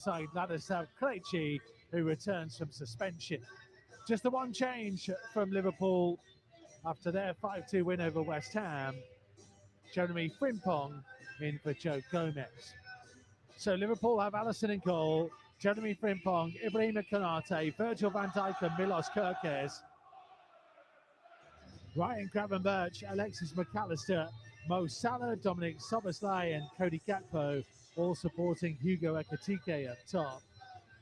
side Ladislav Krejci, who returns from suspension. Just the one change from Liverpool after their 5-2 win over West Ham. Jeremy Frimpong in for Joe Gomez. So Liverpool have Alisson in goal, Jeremy Frimpong, Ibrahima Konate, Virgil van Dijk and Milos Kerkez. Ryan Gravenberch, Alexis McAllister, Mo Salah, Dominic Szoboszlai and Cody Gakpo, all supporting Hugo Ekitike up top.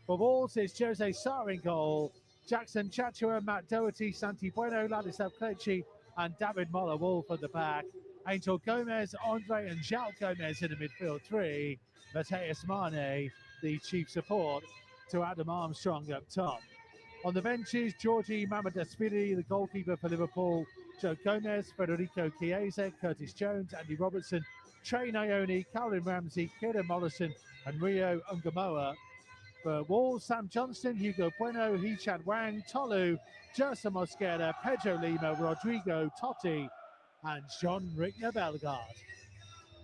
For Wolves, it's Jose Sarr in goal, Jackson Chachua, Matt Doherty, Santi Bueno, Ladislav Krejci and David Moller-Wolf at the back. Angel Gomez, Andre and João Gomez in the midfield three. Mateus Mane, the chief support to Adam Armstrong up top. On the benches, Georgi Mamadashvili, the goalkeeper for Liverpool, Joe Gomez, Federico Chiesa, Curtis Jones, Andy Robertson, Trey Nyoni, Calvin Ramsey, Kieran Mollison and Rio Ungamoa. For Wolves, Sam Johnston, Hugo Bueno, Hee-Chan Wang, Tolu, Jersa Mosquera, Pedro Lima, Rodrigo Totti and John Rickner Bellegarde.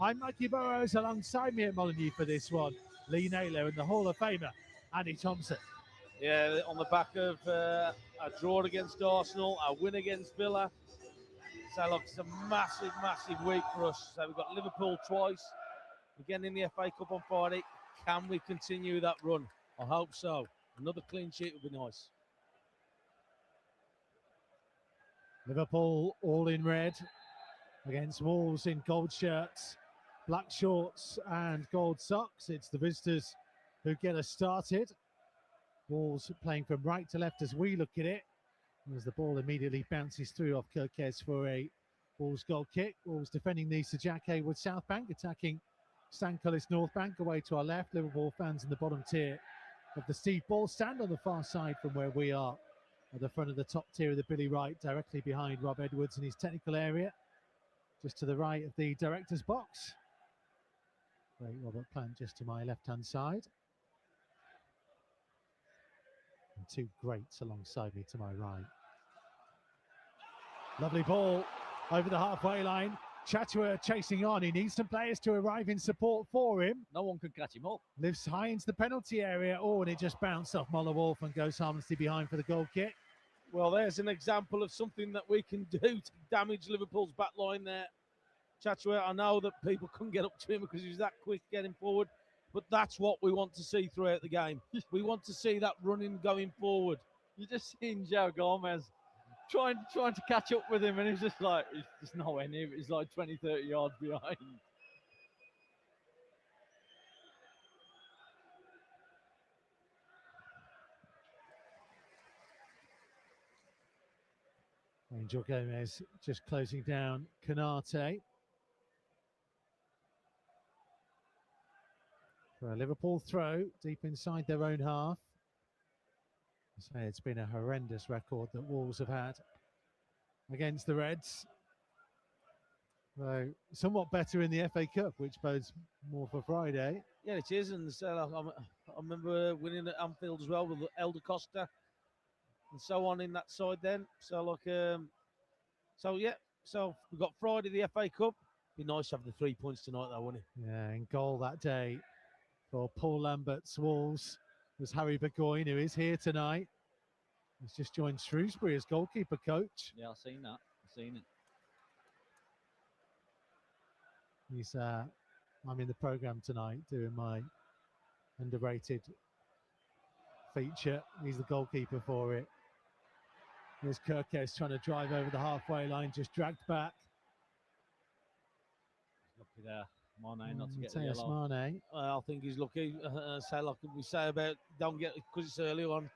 I'm Mikey Burrows, alongside me at Molineux for this one, Lee Naylor and the Hall of Famer, Andy Thompson. Yeah, on the back of a draw against Arsenal, a win against Villa. So look, it's a massive, massive week for us. So we've got Liverpool twice. Again in the FA Cup on Friday. Can we continue that run? I hope so. Another clean sheet would be nice. Liverpool all in red against Wolves in gold shirts, black shorts and gold socks. It's the visitors who get us started. Wolves playing from right to left as we look at it. As the ball immediately bounces through off Kerkez for a Wolves goal kick. Wolves defending the Sir Jack Hayward South Bank, attacking Stan Cullis North Bank away to our left. Liverpool fans in the bottom tier of the Steve Ball stand on the far side from where we are at the front of the top tier of the Billy Wright, directly behind Rob Edwards in his technical area, just to the right of the director's box. Great Robert Plant just to my left-hand side. And two greats alongside me to my right. Lovely ball over the halfway line. Chachua chasing on. He needs some players to arrive in support for him. No one could catch him up. Lives high into the penalty area. Oh, and it just bounced off Moller-Wolf and goes harmlessly behind for the goal kick. Well, there's an example of something that we can do to damage Liverpool's back line there. Chachua, I know that people couldn't get up to him because he was that quick getting forward, but that's what we want to see throughout the game. We want to see that running going forward. You just seen João Gomez trying to catch up with him, and he's just like, he's just nowhere near it. He's like 20, 30 yards behind. Angel Gomez just closing down Konate. For a Liverpool throw deep inside their own half. I say it's been a horrendous record that Wolves have had against the Reds. So somewhat better in the FA Cup, which bodes more for Friday. Yeah, it is. And so I remember winning at Anfield as well with Elder Costa and so on in that side then. So so we've got Friday the FA Cup. Be nice to have the 3 points tonight though, wouldn't it? Yeah, in goal that day for Paul Lambert's Wolves was Harry Burgoyne, who is here tonight. He's just joined Shrewsbury as goalkeeper coach. Yeah, I've seen that. I've seen it. He's I'm in the programme tonight doing my underrated feature. He's the goalkeeper for it. There's Kerkez trying to drive over the halfway line, just dragged back. Lucky there, Mane, not to get the Mateus yellow. Mane. I think he's lucky. Say like we say about don't get because it's early on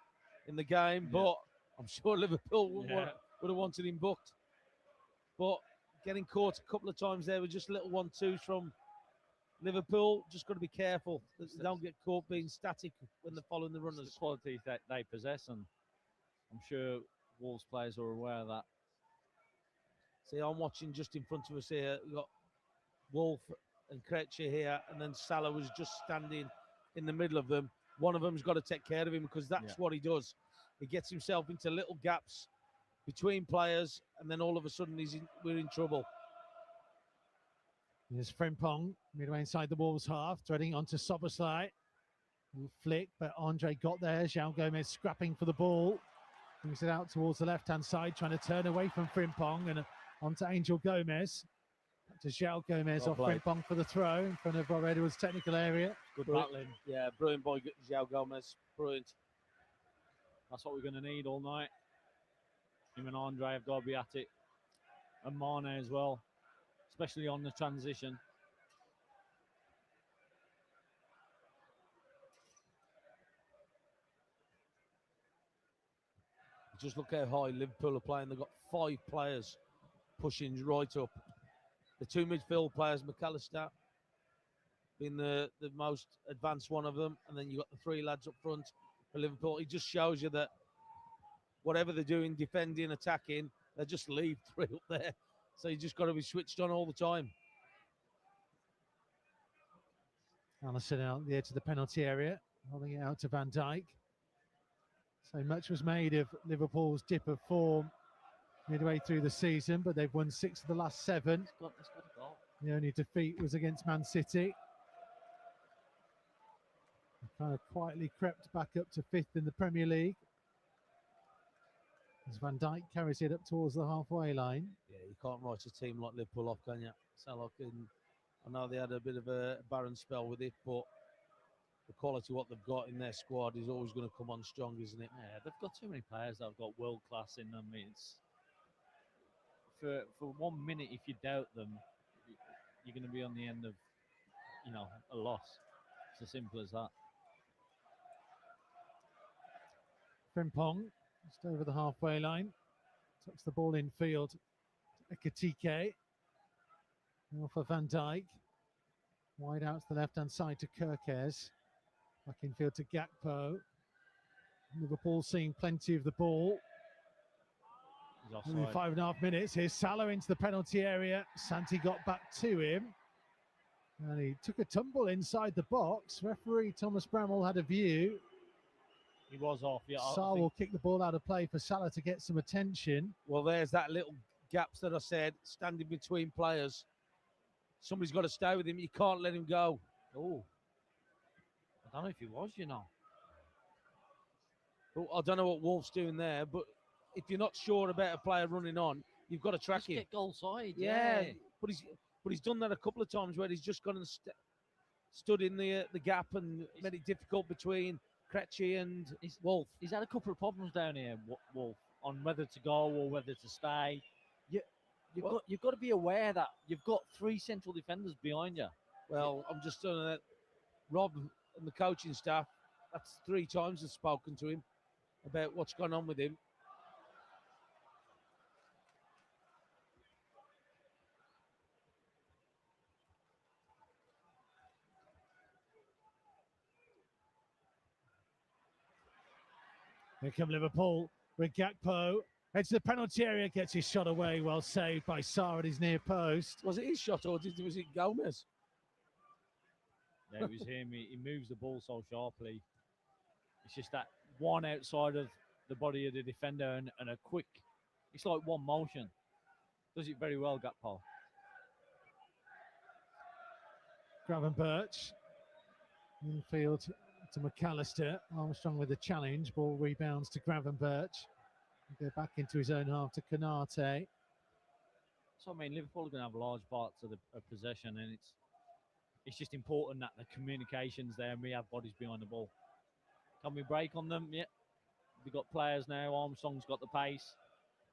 in the game, Yeah. but I'm sure Liverpool would Yeah. have wanted him booked. But getting caught a couple of times there with just little 1-2s from Liverpool. Just got to be careful that they don't get caught being static when they're following the It's runners. the qualities that they possess, and I'm sure Wolves players are aware of that. See, I'm watching just in front of us here. We've got Wolf and Krejci here, and then Salah was just standing in the middle of them. One of them's got to take care of him because that's what he does. He gets himself into little gaps between players, and then all of a sudden we're in trouble. There's Frimpong midway inside the Wolves half, threading onto Szoboszlai. Flick, but Andre got there. João Gomez scrapping for the ball. Brings it out towards the left-hand side, trying to turn away from Frimpong and onto Angel Gomez. Back to João Gomez off Frimpong for the throw in front of Rob Edwards' technical area. Good battling. Yeah, brilliant boy, João Gomez. Brilliant. That's what we're going to need all night. Him and Andre have got to be at it. And Mane as well, especially on the transition. Just look how high Liverpool are playing. They've got 5 players pushing right up. The 2 midfield players, McAllister being the most advanced one of them, and then you've got the 3 lads up front for Liverpool. It just shows you that whatever they're doing, defending, attacking, they just leave 3 up there. So you just got to be switched on all the time. Allison out the edge of the penalty area, holding it out to Van Dijk. So much was made of Liverpool's dip of form midway through the season, but they've won 6 of the last 7. It's got a goal. The only defeat was against Man City. They kind of quietly crept back up to 5th in the Premier League. As Van Dijk carries it up towards the halfway line. Yeah, you can't write a team like Liverpool off, can you? So I know they had a bit of a barren spell with it, but the quality what they've got in their squad is always going to come on strong, isn't it? Yeah, they've got too many players that have got world class in them. It's for 1 minute, if you doubt them, you're going to be on the end of, a loss. It's as simple as that. Frimpong just over the halfway line, tucks the ball in field to Ekitike. Now for Van Dijk, wide out to the left-hand side to Kerkez. Back in field to Gakpo. Liverpool seeing plenty of the ball. Only 5.5 minutes. Here's Salah into the penalty area. Santi got back to him. And he took a tumble inside the box. Referee Thomas Bramall had a view. He was off. Yeah, Salah will kick the ball out of play for Salah to get some attention. Well, there's that little gaps that I said, standing between players. Somebody's got to stay with him. You can't let him go. Oh. I don't know if he was, Well, I don't know what Wolf's doing there, but if you're not sure about a player running on, you've got to track just him. Get goal side. Yeah, but he's done that a couple of times where he's just gone and stood in the gap and made it difficult between Krejci and Wolf. He's had a couple of problems down here, Wolf, on whether to go or whether to stay. You've got to be aware that you've got 3 central defenders behind you. Well, I'm just saying that Rob and the coaching staff, that's 3 times I've spoken to him about what's gone on with him. Here come Liverpool with Gakpo. Heads to the penalty area, gets his shot away, well saved by Sarr at his near post. Was it his shot or was it Gomez? Yeah, it was him. He moves the ball so sharply. It's just that one outside of the body of the defender and a quick, it's like one motion. Does it very well, Gakpo. Gravenberch. Infield to McAllister. Armstrong with the challenge. Ball rebounds to Gravenberch. Go back into his own half to Konate. So, Liverpool are going to have large parts of the possession, and it's just important that the communication's there and we have bodies behind the ball. Can we break on them? Yeah. We've got players now. Armstrong's got the pace.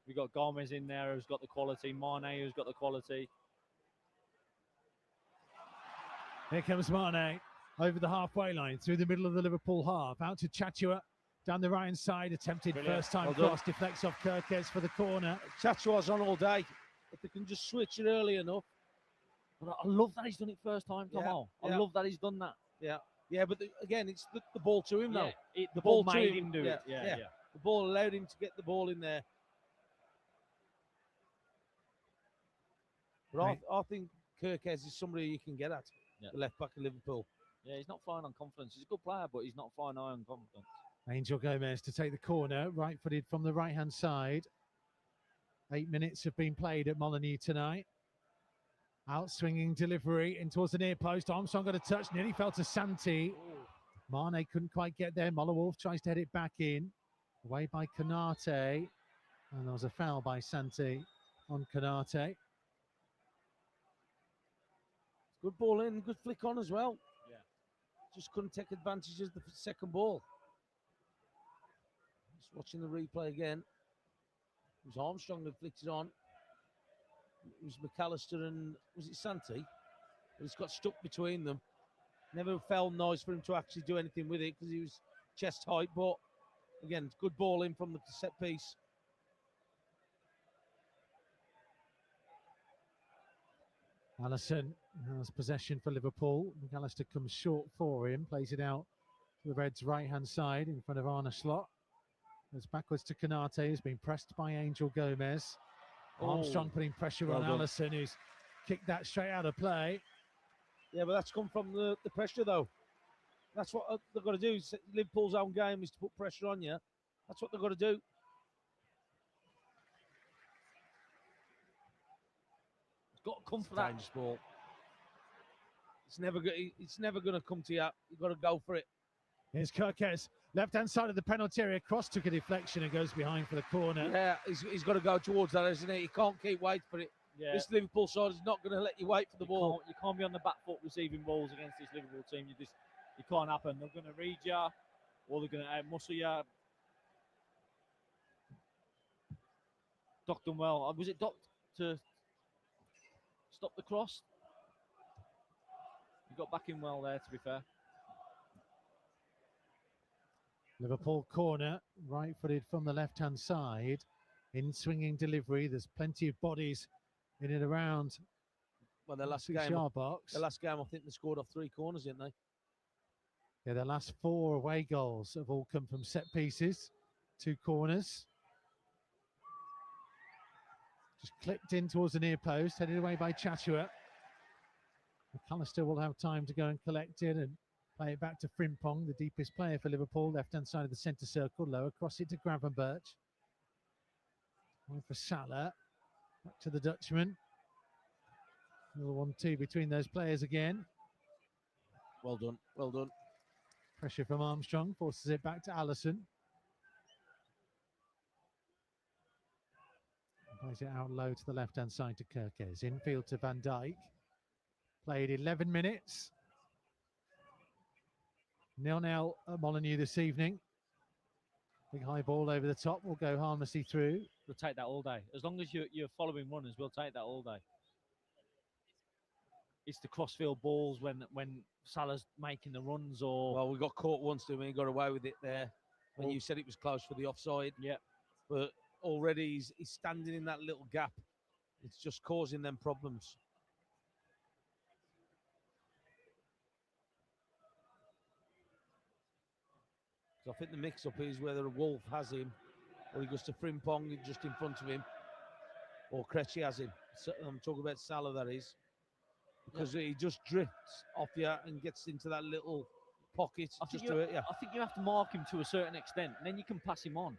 We've got Gomez in there who's got the quality. Mane who's got the quality. Here comes Mane over the halfway line through the middle of the Liverpool half. Out to Chachua down the right hand side. Attempted first time cross. Deflects off Kerkez for the corner. Chachua's on all day. If they can just switch it early enough. But I love that he's done it first time. Come on. I love that he's done that. Yeah. Yeah, but again, it's the ball to him now. The ball made him do it. Yeah. The ball allowed him to get the ball in there. But I think Kerkez is somebody you can get at. Yeah. The left back of Liverpool. Yeah, he's not flying on confidence. He's a good player, but he's not flying high on confidence. Angel Gomez to take the corner, right-footed from the right-hand side. 8 minutes have been played at Molineux tonight. Out swinging delivery in towards the near post. Armstrong got a touch, nearly fell to Santi. Mane couldn't quite get there. Wolf tries to head it back in. Away by Konate. And there was a foul by Santi on Konate. Good ball in, good flick on as well. Yeah. Just couldn't take advantage of the second ball. Just watching the replay again. It was Armstrong that flicked it on. It was McAllister and, was it Santi? But it's got stuck between them. Never felt nice for him to actually do anything with it because he was chest height. But again, good ball in from the set piece. Alisson has possession for Liverpool. McAllister comes short for him, plays it out to the Reds' right-hand side in front of Arne Slot. Goes backwards to Konate, who's been pressed by Angel Gomez. Armstrong putting pressure on Alisson, who's kicked that straight out of play. Yeah, but that's come from the pressure, though. That's what they've got to do. Liverpool's own game is to put pressure on you. That's what they've got to do. Got to come for that. Dangerous ball. It's never going to come to you. You've got to go for it. Here's Kirkes, left-hand side of the penalty area, cross took a deflection and goes behind for the corner. Yeah, he's got to go towards that, isn't he? He can't keep waiting for it. Yeah. This Liverpool side is not going to let you wait for the ball. You can't be on the back foot receiving balls against this Liverpool team. It can't happen. They're going to read you, or they're going to muscle you. Docked them well. Was it docked to stop the cross? He got back in well there, to be fair. Liverpool corner, right-footed from the left-hand side. In swinging delivery, there's plenty of bodies in and around. Well, the last game, box. I think they scored off 3 corners, didn't they? Yeah, their last 4 away goals have all come from set pieces, 2 corners. Just clipped in towards the near post, headed away by Chatua. McAllister will have time to go and collect it and play it back to Frimpong, the deepest player for Liverpool, left-hand side of the centre circle, low across it to Gravenberch. One for Salah, back to the Dutchman. Another 1-2 between those players again. Well done, well done. Pressure from Armstrong, forces it back to Alisson. Plays it out low to the left-hand side to Kirkes. Infield to Van Dijk. Played 11 minutes. 0-0 at Molineux this evening. Big high ball over the top will go harmlessly through. We'll take that all day. As long as you're following runners, we'll take that all day. It's the crossfield balls when Salah's making the runs or... Well, we got caught once, didn't we? He got away with it there. When you said it was close for the offside. Yeah. But already he's standing in that little gap. It's just causing them problems. So I think the mix-up is whether Wolf has him or he goes to Frimpong just in front of him or Krejci has him. So I'm talking about Salah, that is. Because he just drifts off you and gets into that little pocket just to hurt you. I think you have to mark him to a certain extent, and then you can pass him on.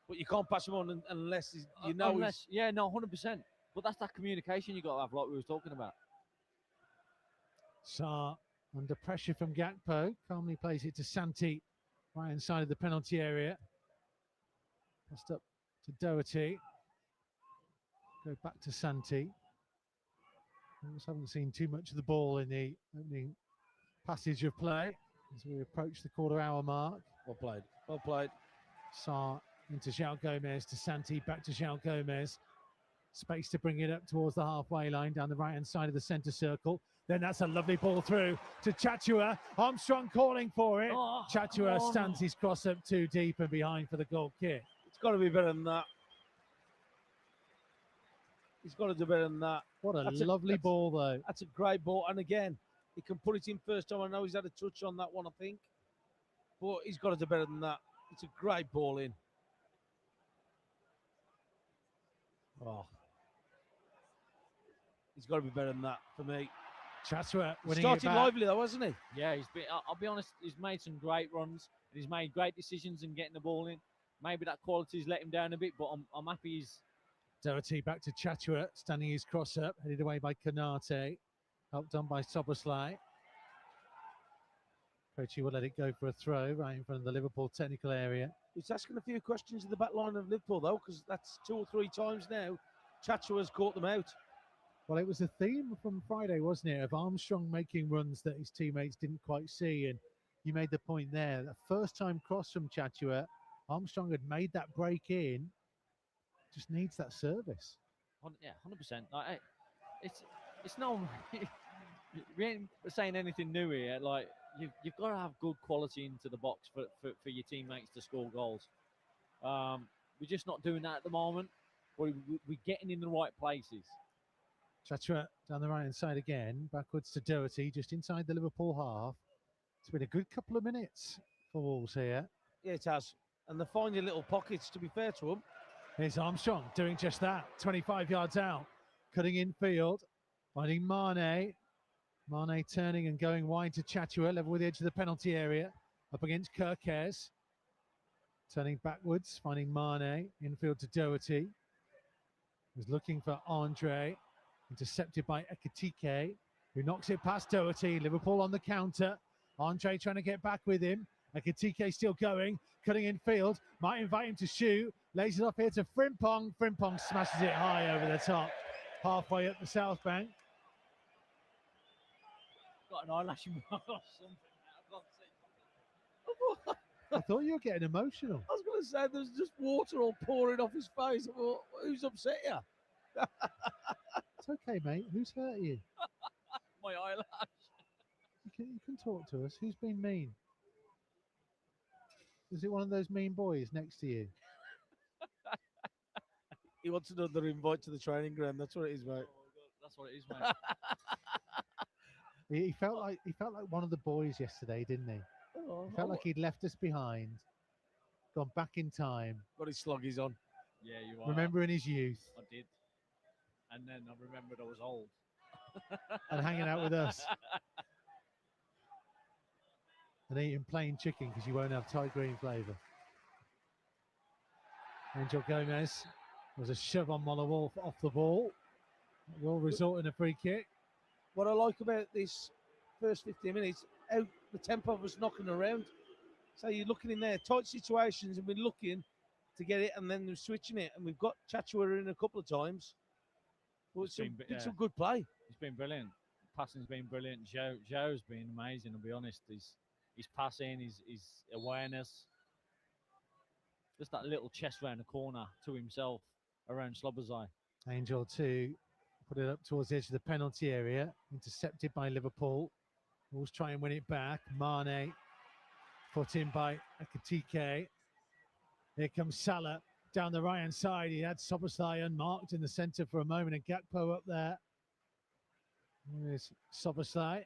But you can't pass him on unless he's, Yeah, no, 100%. But that's that communication you got to have, like we were talking about. Sarr under pressure from Gakpo, calmly plays it to Santi, right inside of the penalty area. Passed up to Doherty. Go back to Santi. We haven't seen too much of the ball in the opening passage of play as we approach the quarter-hour mark. Well played, well played. Sarr into João Gomez to Santi, back to João Gomez. Space to bring it up towards the halfway line, down the right-hand side of the centre circle. Then that's a lovely ball through to Chatua. Armstrong calling for it. Chatua stands his cross up too deep and behind for the goal kick. It's got to be better than that. He's got to do better than that. What a lovely ball, though. That's a great ball. And again, he can put it in first time. I know he's had a touch on that one, I think. But he's got to do better than that. It's a great ball in. Oh. He's got to be better than that for me. Chatua winning started it back. lively though, hasn't he? Yeah, I'll be honest, he's made some great runs. And he's made great decisions in getting the ball in. Maybe that quality's let him down a bit, but I'm happy he's... Doherty back to Chatua, standing his cross up, headed away by Konate. Helped on by Soboslai. Kochi will let it go for a throw right in front of the Liverpool technical area. It's asking a few questions in the back line of Liverpool, though, because that's 2 or 3 times now Chachua's caught them out. Well, it was a theme from Friday, wasn't it, of Armstrong making runs that his teammates didn't quite see. And you made the point there, the first time cross from Chachua, Armstrong had made that break in, just needs that service. Yeah, 100%. Like, it's no, we ain't saying anything new here. Like, you've got to have good quality into the box for your teammates to score goals. We're just not doing that at the moment. We're getting in the right places. Chachua down the right-hand side again, backwards to Doherty, just inside the Liverpool half. It's been a good couple of minutes for Wolves here. Yeah, it has. And they find your little pockets, to be fair to them. Here's Armstrong doing just that, 25 yards out, cutting in field, finding Mane. Mane turning and going wide to Chachua, level with the edge of the penalty area, up against Kirkes. Turning backwards, finding Mane, infield to Doherty. Was looking for Andre, intercepted by Ekitike, who knocks it past Doherty. Liverpool on the counter. Andre trying to get back with him. Ekitike still going, cutting in field, might invite him to shoot. Lays it off here to Frimpong. Frimpong smashes it high over the top, halfway up the south bank. Got an eyelash in my or something. I thought you were getting emotional. I was going to say, there's just water all pouring off his face. I thought, who's upset you? It's okay, mate. Who's hurt you? My eyelash. You can talk to us. Who's been mean? Is it one of those mean boys next to you? He wants another invite to the training ground. That's what it is, mate. That's what it is, mate. He felt like one of the boys yesterday, didn't he? Oh, He felt like he'd left us behind, gone back in time. Got his sluggies on. Yeah, you are. Remembering his youth. I did. And then I remembered I was old. And hanging out with us. And eating plain chicken because you won't have Thai green flavour. Angel Gomez was a shove on Mollawolf off the ball. Will result in a free kick. What I like about this first 15 minutes, how the tempo of us knocking around. So you're looking in there, tight situations, and we're looking to get it, and then we're switching it. And we've got Chachua in a couple of times. Well, it's some good play. It's been brilliant. Passing's been brilliant. Joe's been amazing, to be honest. His passing, his awareness. Just that little chest round the corner to himself around Slobozai. Angel to put it up towards the edge of the penalty area. Intercepted by Liverpool. Wolves try and win it back. Mane put in by Ekitike. Here comes Salah down the right-hand side. He had Soboslai unmarked in the centre for a moment, and Gakpo up there. There's Soboslai.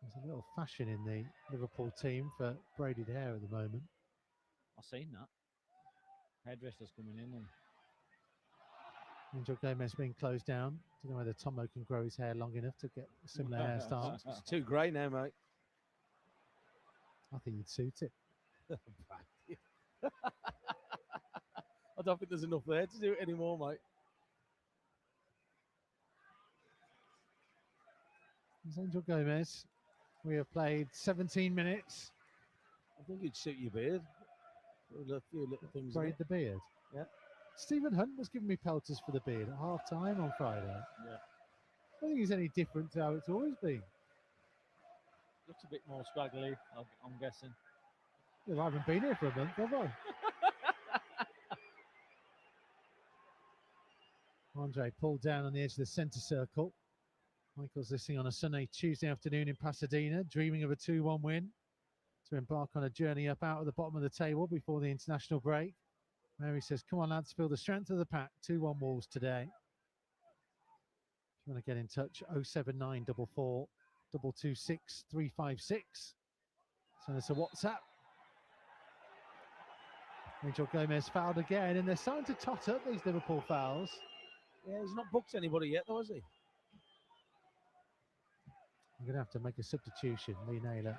There's a little fashion in the Liverpool team for braided hair at the moment. I've seen that. Hairdresser's coming in. And Angel Gomez being closed down. Don't know whether Tomo can grow his hair long enough to get a similar hairstyle. It's too grey now, mate. I think he'd suit it. I don't think there's enough there to do it anymore, mate. There's Angel Gomez. We have played 17 minutes. I think it'd suit your beard. A few little things. Braid the beard. Yeah. Stephen Hunt was giving me pelters for the beard at half time on Friday. yeah, I don't think it's any different to how it's always been. looks a bit more scraggly, I'm guessing. Well, I haven't been here for a month, have I? Andre pulled down on the edge of the centre circle. Michael's listening on a Sunday, Tuesday afternoon in Pasadena, dreaming of a 2-1 win to embark on a journey up out of the bottom of the table before the international break. Mary says, come on, lads, feel the strength of the pack. 2-1 Wolves today. If you want to get in touch, 07944 226 356. Send us a WhatsApp. Angel Gomez fouled again, and they're starting to tot up these Liverpool fouls. Yeah, he's not booked anybody yet, though, has he? I'm going to have to make a substitution, Lee Naylor.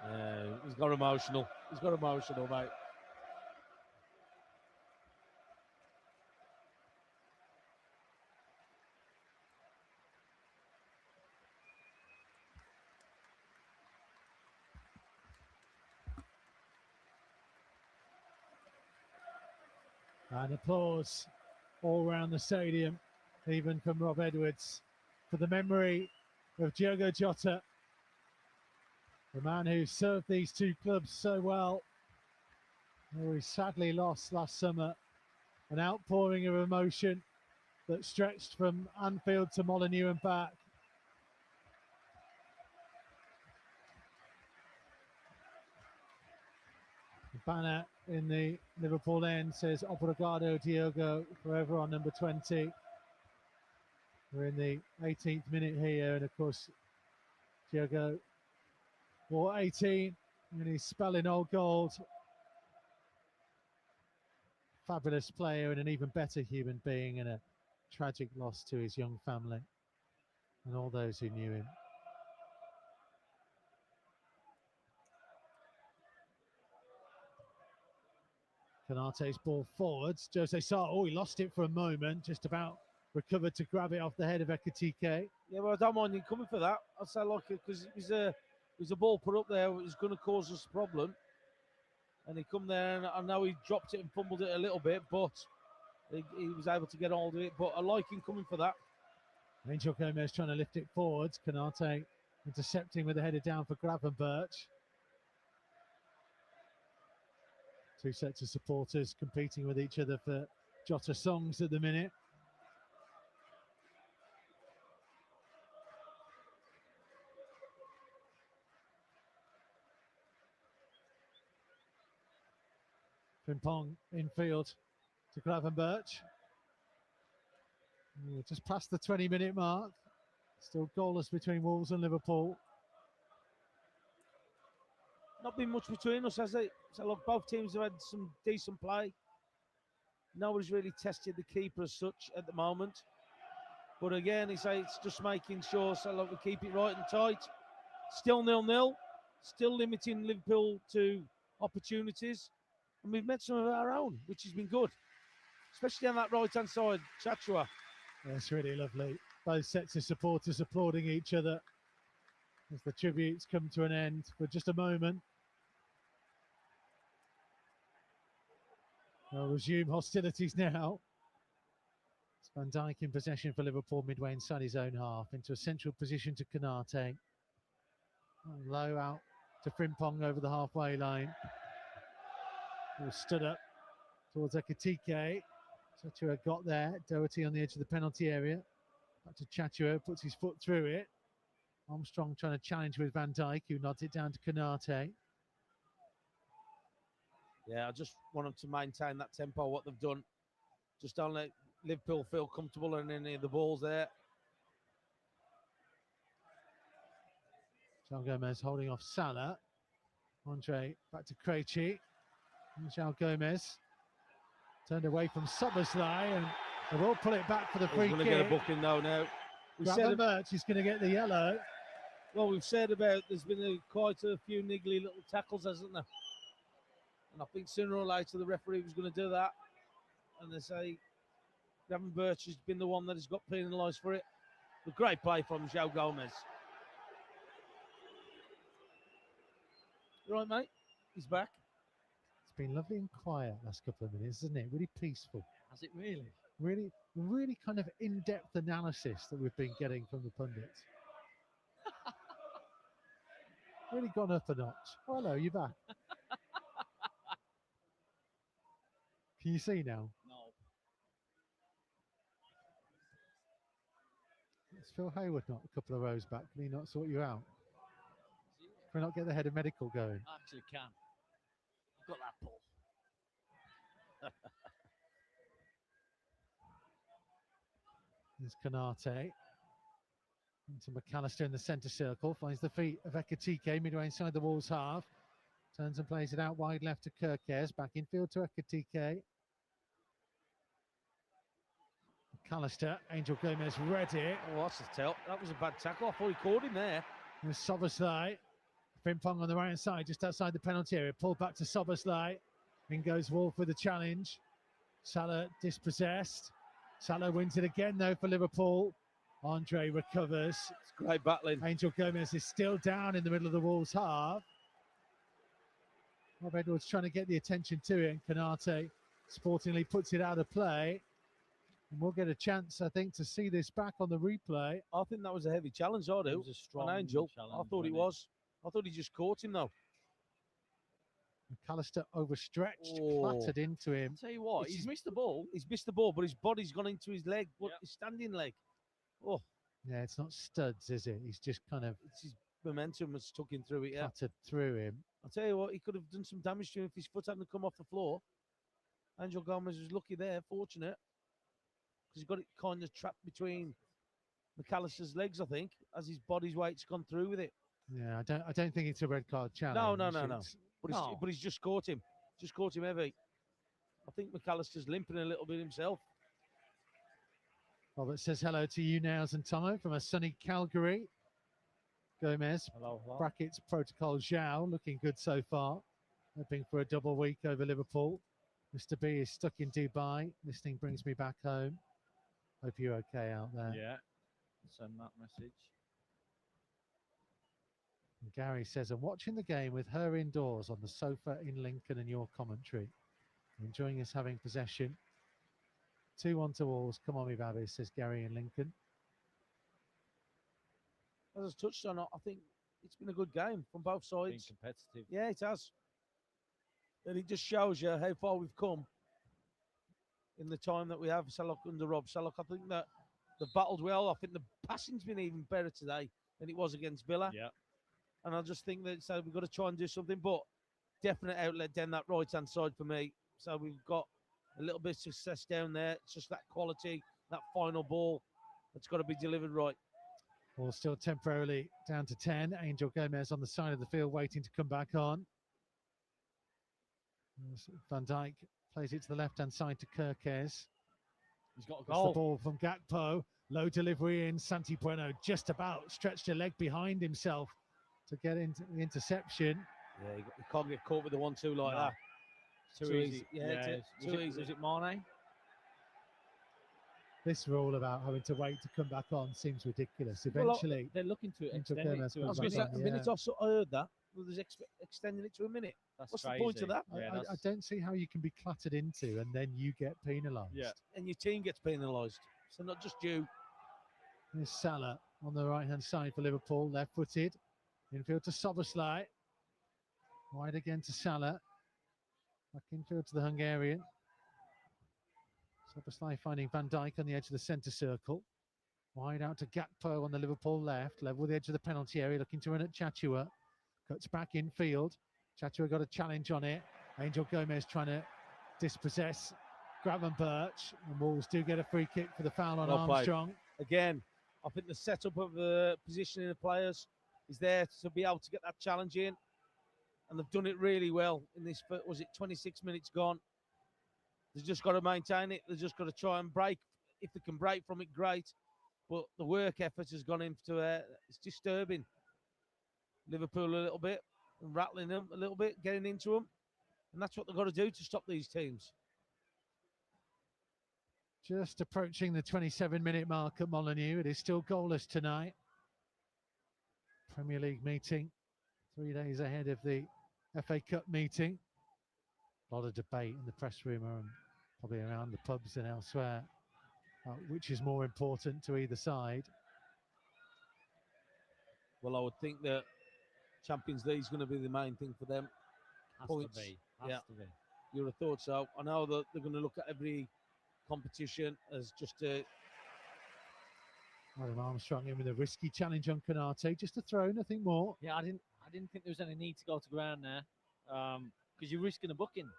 He's got emotional. He's got emotional, mate. And applause all around the stadium, even from Rob Edwards, for the memory of Diogo Jota, the man who served these two clubs so well, who he sadly lost last summer. An outpouring of emotion that stretched from Anfield to Molineux and back. The banner in the Liverpool end says Obrigado Diogo, forever on number 20. We're in the 18th minute here, and of course Diogo wore 18 and he's spelling old gold. Fabulous player and an even better human being, and a tragic loss to his young family and all those who knew him. Konate's ball forwards. Jose Sarr, oh, he lost it for a moment, just about recovered to grab it off the head of Ekitike. Yeah, well, I don't mind him coming for that. I'd say, like, because it was a ball put up there, it was going to cause us a problem. And he come there, and I know he dropped it and fumbled it a little bit, but he was able to get hold of it. But I like him coming for that. Angel Gomez trying to lift it forwards. Konate intercepting with the header down for Gravenberch. Two sets of supporters competing with each other for Jota songs at the minute. Frimpong infield to Gravenberch. Just past the 20-minute mark. Still goalless between Wolves and Liverpool. Not been much between us, has it? So look, both teams have had some decent play. Nobody's really tested the keeper as such at the moment. But again, it's just making sure so look, we keep it right and tight. Still 0-0. Still limiting Liverpool to opportunities. And we've met some of our own, which has been good. Especially on that right-hand side, Chachua. That's really lovely. Both sets of supporters applauding each other as the tributes come to an end for just a moment. They'll resume hostilities now. It's Van Dijk in possession for Liverpool midway inside his own half, into a central position to Konate. Low out to Frimpong over the halfway line. All stood up towards Ekitike. Chachua got there. Doherty on the edge of the penalty area. Back to Chachua, puts his foot through it. Armstrong trying to challenge with Van Dijk, who nods it down to Konate. Yeah, I just want them to maintain that tempo, what they've done. Just don't let Liverpool feel comfortable in any of the balls there. João Gomez holding off Salah. Andre back to Krejci. João Gomez turned away from Szoboszlai, and they will pull it back for the free kick. He's going to get a booking though now. Gravenberch is going to get the yellow. Well, we've said about there's been quite a few niggly little tackles, hasn't there? And I think sooner or later the referee was going to do that. And they say Gravenberch has been the one that has got penalised for it. A great play from João Gomez. You right, mate? He's back. It's been lovely and quiet last couple of minutes, isn't it? Really peaceful. Has it really? Really kind of in-depth analysis that we've been getting from the pundits. Really gone up a notch. Oh, hello, you're back. Can you see now? No. Is Phil Hayward not a couple of rows back? Can he not sort you out? Can we not get the head of medical going? I actually can. I've got that ball. There's Konate. Into McAllister in the centre circle. Finds the feet of Ekitike midway inside the Wolves half. Turns and plays it out wide left to Kerkez. Back infield to Ekitike. McAllister. Angel Gomez read it. Oh, that's a tell. That was a bad tackle. I thought he caught him there. There's Szoboszlai. Frimpong on the right hand side, just outside the penalty area. Pulled back to Szoboszlai. In goes Wolf with the challenge. Salah dispossessed. Salah wins it again though for Liverpool. Andre recovers. It's great battling. Angel Gomez is still down in the middle of the Wolves half. Rob Edwards trying to get the attention to it, and Konate sportingly puts it out of play. And we'll get a chance, I think, to see this back on the replay. I think that was a heavy challenge, I It do. was a strong On Angel. I challenge, thought it wasn't was. I thought he just caught him, though. McAllister overstretched, Oh. clattered into him. Tell you what, It's he's his- missed the ball. He's missed the ball, but his body's gone into his leg, Yep. his standing leg. Oh, Yeah, it's not studs, is it? He's just kind of it's his momentum was stuck him through it, yeah. clattered through him. I'll tell you what, he could have done some damage to him if his foot hadn't come off the floor. Angel Gomez was lucky there, fortunate. Because he got it kind of trapped between McAllister's legs, I think, as his body's weight's gone through with it. Yeah, I don't think it's a red card challenge. No. It's- But he's just caught him. Just caught him heavy. I think McAllister's limping a little bit himself. Robert says hello to you, Nails and Tomo, from a sunny Calgary. Gomez, Hello, hello. brackets, protocol Zhao, looking good so far. Hoping for a double week over Liverpool. Mr. B is stuck in Dubai. Listening brings me back home. Hope you're okay out there. Yeah, send that message. And Gary says, I'm watching the game with her indoors on the sofa in Lincoln and your commentary. Enjoying us having possession. 2-1 to Wolves. Come on, me babby, says Gary in Lincoln. As I touched on, I think it's been a good game from both Being sides. competitive. Yeah, it has. And it just shows you how far we've come in the time that we have Salok under Rob Salok. I think that they've battled well. I think the passing's been even better today than it was against Villa. Yeah. And I just think that so we've got to try and do something, but definite outlet down that right-hand side for me. So we've got a little bit of success down there. It's just that quality, that final ball that's got to be delivered right. Ball still temporarily down to 10. Angel Gomez on the side of the field waiting to come back on. Van Dijk plays it to the left-hand side to Kirkes. He's got a It's the goal. ball from Gakpo. Low delivery in. Santi Bueno just about stretched a leg behind himself to get into the interception. Yeah, you can't get caught with the 1-2 like No. that. Too Too easy. easy. Yeah, it's too easy. Was it Mane? This rule about having to wait to come back on seems ridiculous. Well, Eventually, They're looking to Angel extend it Gomez to I a was comes going back to on, say, a minute yeah. I heard that. Well, there's extending it to a minute. That's What's crazy. the point of that? Yeah, I don't see how you can be clattered into and then you get penalised. Yeah. And your team gets penalised. So not just you. Here's Salah on the right-hand side for Liverpool, left-footed. Infield to Soboslai. Wide again to Salah. Back infield to the Hungarian. Soboslai finding Van Dijk on the edge of the centre circle. Wide out to Gakpo on the Liverpool left. Level with the edge of the penalty area, looking to run at Chachua. Cuts back infield. Chachua got a challenge on it. Angel Gomez trying to dispossess Gravenberch. And Wolves do get a free kick for the foul on Well played. Armstrong. Again, I think the setup of the positioning of the players is there to be able to get that challenge in. And they've done it really well in this, was it 26 minutes gone? They've just got to maintain it. They've just got to try and break. If they can break from it, great. But the work effort has gone into it's disturbing Liverpool a little bit and rattling them a little bit, getting into them. And that's what they've got to do to stop these teams. Just approaching the 27-minute mark at Molineux. It is still goalless tonight. Premier League meeting 3 days ahead of the FA Cup meeting. A lot of debate in the press room and probably around the pubs and elsewhere. Which is more important to either side? Well, I would think that Champions League is going to be the main thing for them. Has Points. to be. Has Yeah. to be. You would have thought so. I know that they're going to look at every competition as just a Adam Armstrong in with a risky challenge on Canate. Just a throw, nothing more. Yeah, I didn't think there was any need to go to ground there, because you're risking a booking.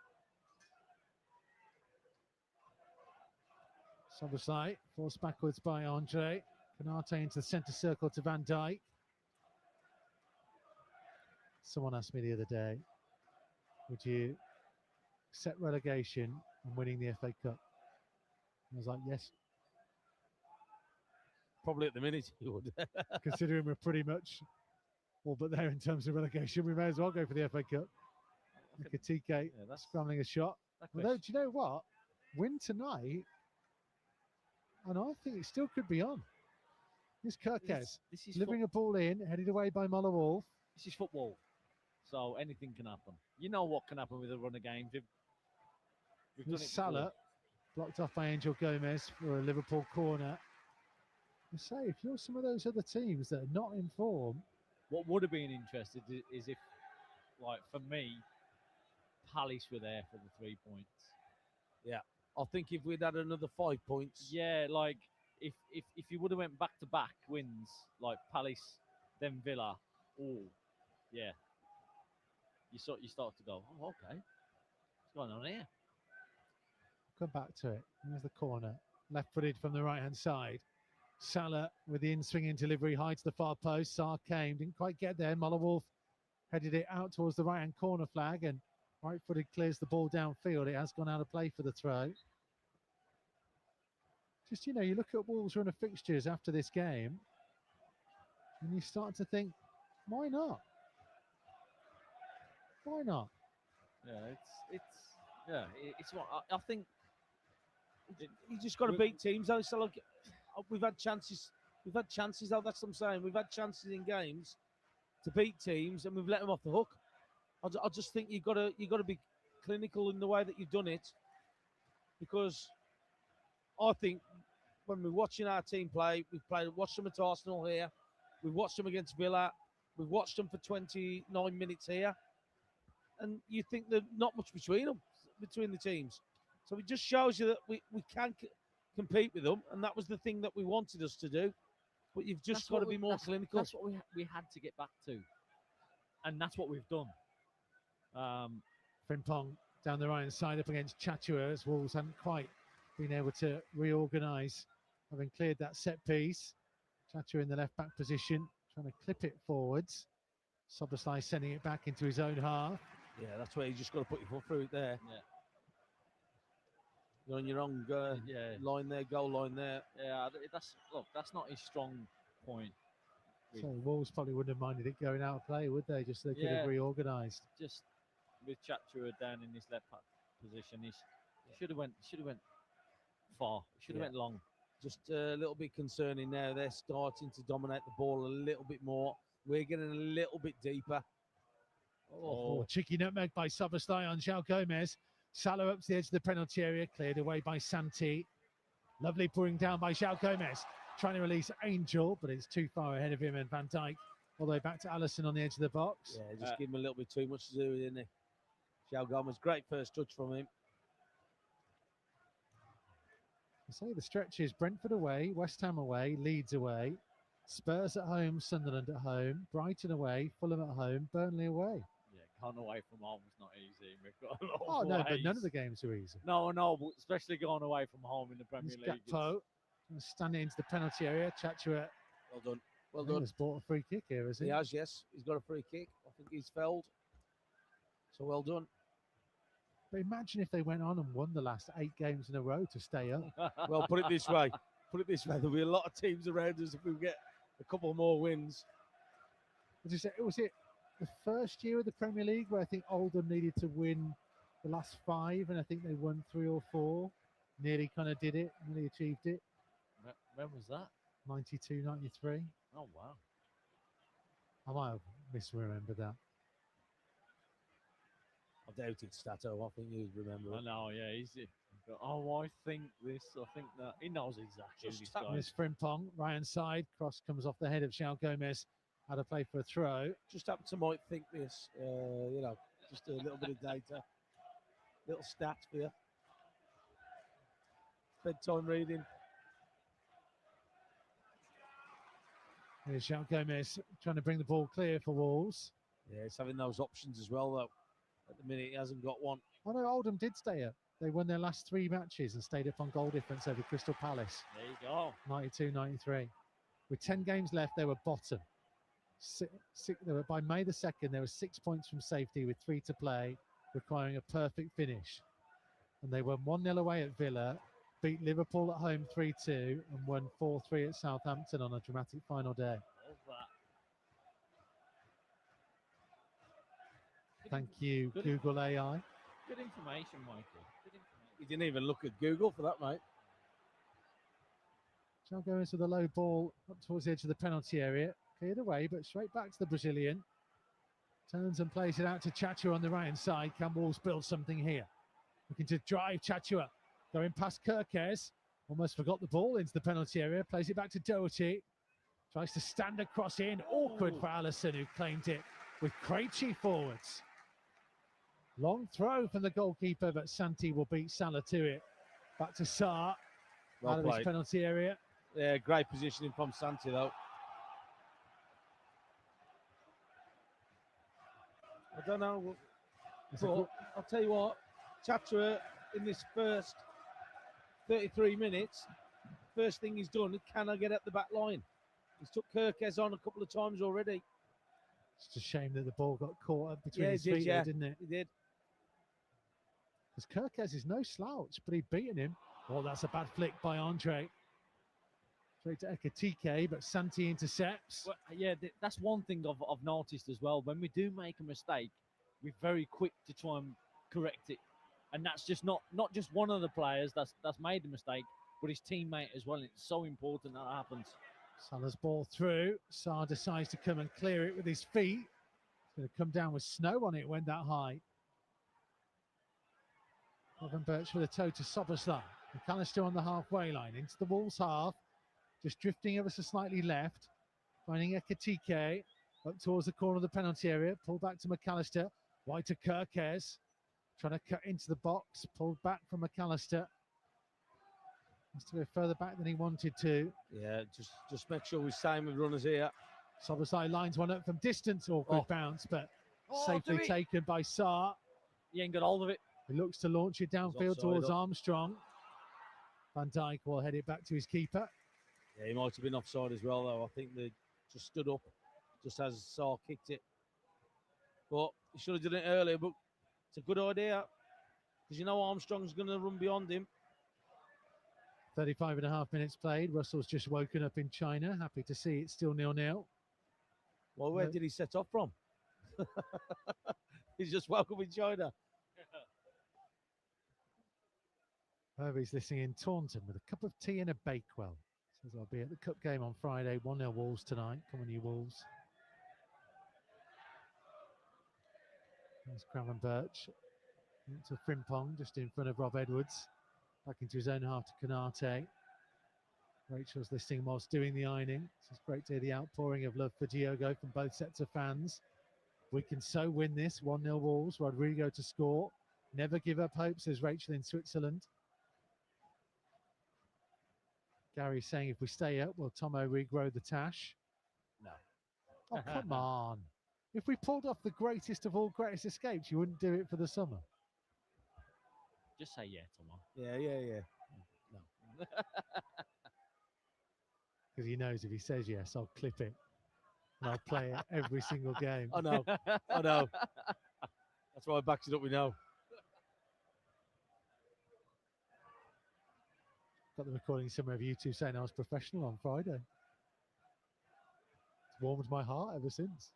Soboslai forced backwards by Andre. Canate into the centre circle to Van Dijk. Someone asked me the other day, would you accept relegation and winning the FA Cup? I was like, yes, probably at the minute you would. considering we're pretty much all but there in terms of relegation, we may as well go for the FA Cup. Nkatike Yeah, that's scrambling a shot. that Although, question. do you know what? Win tonight, and I think it still could be on. Here's Kirkes, This is delivering a ball in, headed away by Muller Wolf. this is football, so anything can happen. You know what can happen with a run of games. We've done it Salah before. blocked off by Angel Gomez for a Liverpool corner. I say, if you're some of those other teams that are not in form, What would have been interested is if, like, for me, Palace were there for the 3 points. Yeah. I think if we'd had another 5 points. Yeah, like if you would have went back to back wins, like Palace, then Villa. Oh, yeah. You start to go, oh, okay, what's going on here? come back to it. There's the corner, left-footed from the right-hand side. Salah with the in-swinging delivery, hides the far post. Sarr came, didn't quite get there. Muller-Wolf headed it out towards the right-hand corner flag, and right-footed clears the ball downfield. It has gone out of play for the throw. Just, you look at Wolves' run of fixtures after this game, and you start to think, why not? Why not? Yeah, it's what I think. You just got to beat teams. Though, so look, we've had chances. We've had chances. Though, that's what I'm saying. We've had chances in games to beat teams, and we've let them off the hook. I just think you've got to be clinical in the way that you've done it, because I think when we're watching our team play, watched them at Arsenal here, we've watched them against Villa, we've watched them for 29 minutes here, and you think there's not much between the teams. So it just shows you that we can compete with them, and that was the thing that we wanted us to do. But you've just got to be more clinical. That's what we had to get back to, and that's what we've done. Frimpong down the right-hand side up against Chatua, as Wolves haven't quite been able to reorganise, having cleared that set piece. Chatua in the left-back position, trying to clip it forwards. Soboslai sending it back into his own half. Yeah, that's where you just got to put your foot through it there. Yeah. You're on your own line there, goal line there. Yeah, that's not his strong point. So Wolves probably wouldn't have minded it going out of play, would they? Just so they could have reorganised. Just with Chatua down in his left back position, he should have went far. Should have went long. Just a little bit concerning now. They're starting to dominate the ball a little bit more. We're getting a little bit deeper. Oh, cheeky nutmeg by Soboslai on João Gomez. Salah up to the edge of the penalty area, cleared away by Santi. Lovely pouring down by João Gomez, trying to release Angel, but it's too far ahead of him, and Van Dijk all the way back to Alisson on the edge of the box. Yeah, just give him a little bit too much to do, didn't he? João Gomez, great first touch from him. I say the stretch is Brentford away, West Ham away, Leeds away, Spurs at home, Sunderland at home, Brighton away, Fulham at home, Burnley away. Yeah, going away from home is not easy. We've got a lot Oh, of no, ways. but none of the games are easy. No, but especially going away from home in the Premier League. Gakpo standing into the penalty area. Chatua. Well done. Well done. He's bought a free kick here, has he? He has, yes. He's got a free kick. I think he's fouled. So well done. But imagine if they went on and won the last 8 games in a row to stay up. Well, put it this way. There'll be a lot of teams around us if we get a couple more wins. Was it the first year of the Premier League where I think Oldham needed to win the last 5, and I think they won 3 or 4? Nearly kind of did it, nearly achieved it. When was that? 92, 93. Oh, wow. I might have misremembered that. I doubt it's Stato. I think you remember. I know, yeah. I think this, I think that. He knows exactly this guy. Miss Frimpong, right hand side. Cross comes off the head of João Gomez. How to play for a throw. Just happen to might think this, just a little bit of data. Little stats for you. Bedtime reading. Here's João Gomez trying to bring the ball clear for Wolves. Yeah, it's having those options as well, though. At the minute, he hasn't got one. Oh, no, Oldham did stay up. They won their last 3 matches and stayed up on goal difference over Crystal Palace. There you go. 92-93. With 10 games left, they were bottom. By May the 2nd, there were 6 points from safety with 3 to play, requiring a perfect finish. And they won 1-0 away at Villa, beat Liverpool at home 3-2, and won 4-3 at Southampton on a dramatic final day. Love that. Thank you, Google AI. Good information, Mikey. Good information. You didn't even look at Google for that, mate. João Gomez with a low ball up towards the edge of the penalty area. Cleared away, but straight back to the Brazilian. Turns and plays it out to Chatua on the right-hand side. Can Wolves build something here? Looking to drive Chachua. Going past Kirkes. Almost forgot the ball into the penalty area. Plays it back to Doherty. Tries to stand across in. Awkward for Allison, who claimed it with Krejci forwards. Long throw from the goalkeeper, but Santi will beat Salah to it. Back to Sarr. Well out of his played. penalty area. Yeah, great positioning from Santi, though. I don't know, but I'll tell you what, Chachua in this first 33 minutes, first thing he's done, can I get at the back line? He's took Kirkes on a couple of times already. It's a shame that the ball got caught up between his feet, yeah. didn't it? He did. Because Kirkes is no slouch, but he'd beaten him. Oh, that's a bad flick by Andre. Straight to Ekatike, but Santi intercepts. Well, yeah, that's one thing I've noticed as well. When we do make a mistake, we're very quick to try and correct it, and that's just not just one of the players that's made the mistake, but his teammate as well. It's so important that happens. Salah's ball through. Sarr decides to come and clear it with his feet. It's going to come down with snow on it. Went that high. Birch with a toe to Soboslai. McAllister on the halfway line into the Wolves half. Just drifting ever so slightly left. Finding Ekatike up towards the corner of the penalty area. Pulled back to McAllister. Wide to Kirkes. Trying to cut into the box. Pulled back from McAllister. Has to go further back than he wanted to. Yeah, just make sure we're staying with runners here. Soboslai lines one up from distance. Awkward bounce, but safely taken by Sarr. He ain't got hold of it. He looks to launch it downfield towards Armstrong. Van Dijk will head it back to his keeper. Yeah, he might have been offside as well, though. I think they just stood up just as Sarr kicked it. But he should have done it earlier, but it's a good idea because you know Armstrong's going to run beyond him. 35 and a half minutes played. Russell's just woken up in China. Happy to see it's still 0-0. Well, where did he set off from? He's just woke up in China. Herbie's listening in Taunton with a cup of tea and a Bakewell. Says I'll be at the cup game on Friday. 1-0 Wolves tonight. Come on, you Wolves. There's Gravenberch. To Frimpong, just in front of Rob Edwards. Back into his own half to Canate. Rachel's listening whilst doing the ironing. It's great to hear the outpouring of love for Diogo from both sets of fans. We can so win this. 1-0 Wolves. Rodrigo to score. Never give up hope, says Rachel in Switzerland. Gary saying if we stay up, will Tomo regrow the tash? No. Oh, come on. If we pulled off the greatest of all greatest escapes, you wouldn't do it for the summer. Just say yeah, Tomo. Yeah. No. Because he knows if he says yes, I'll clip it. And I'll play it every single game. I know. That's why I backed it up with no. Got the recording somewhere of you two saying I was professional on Friday. It's warmed my heart ever since.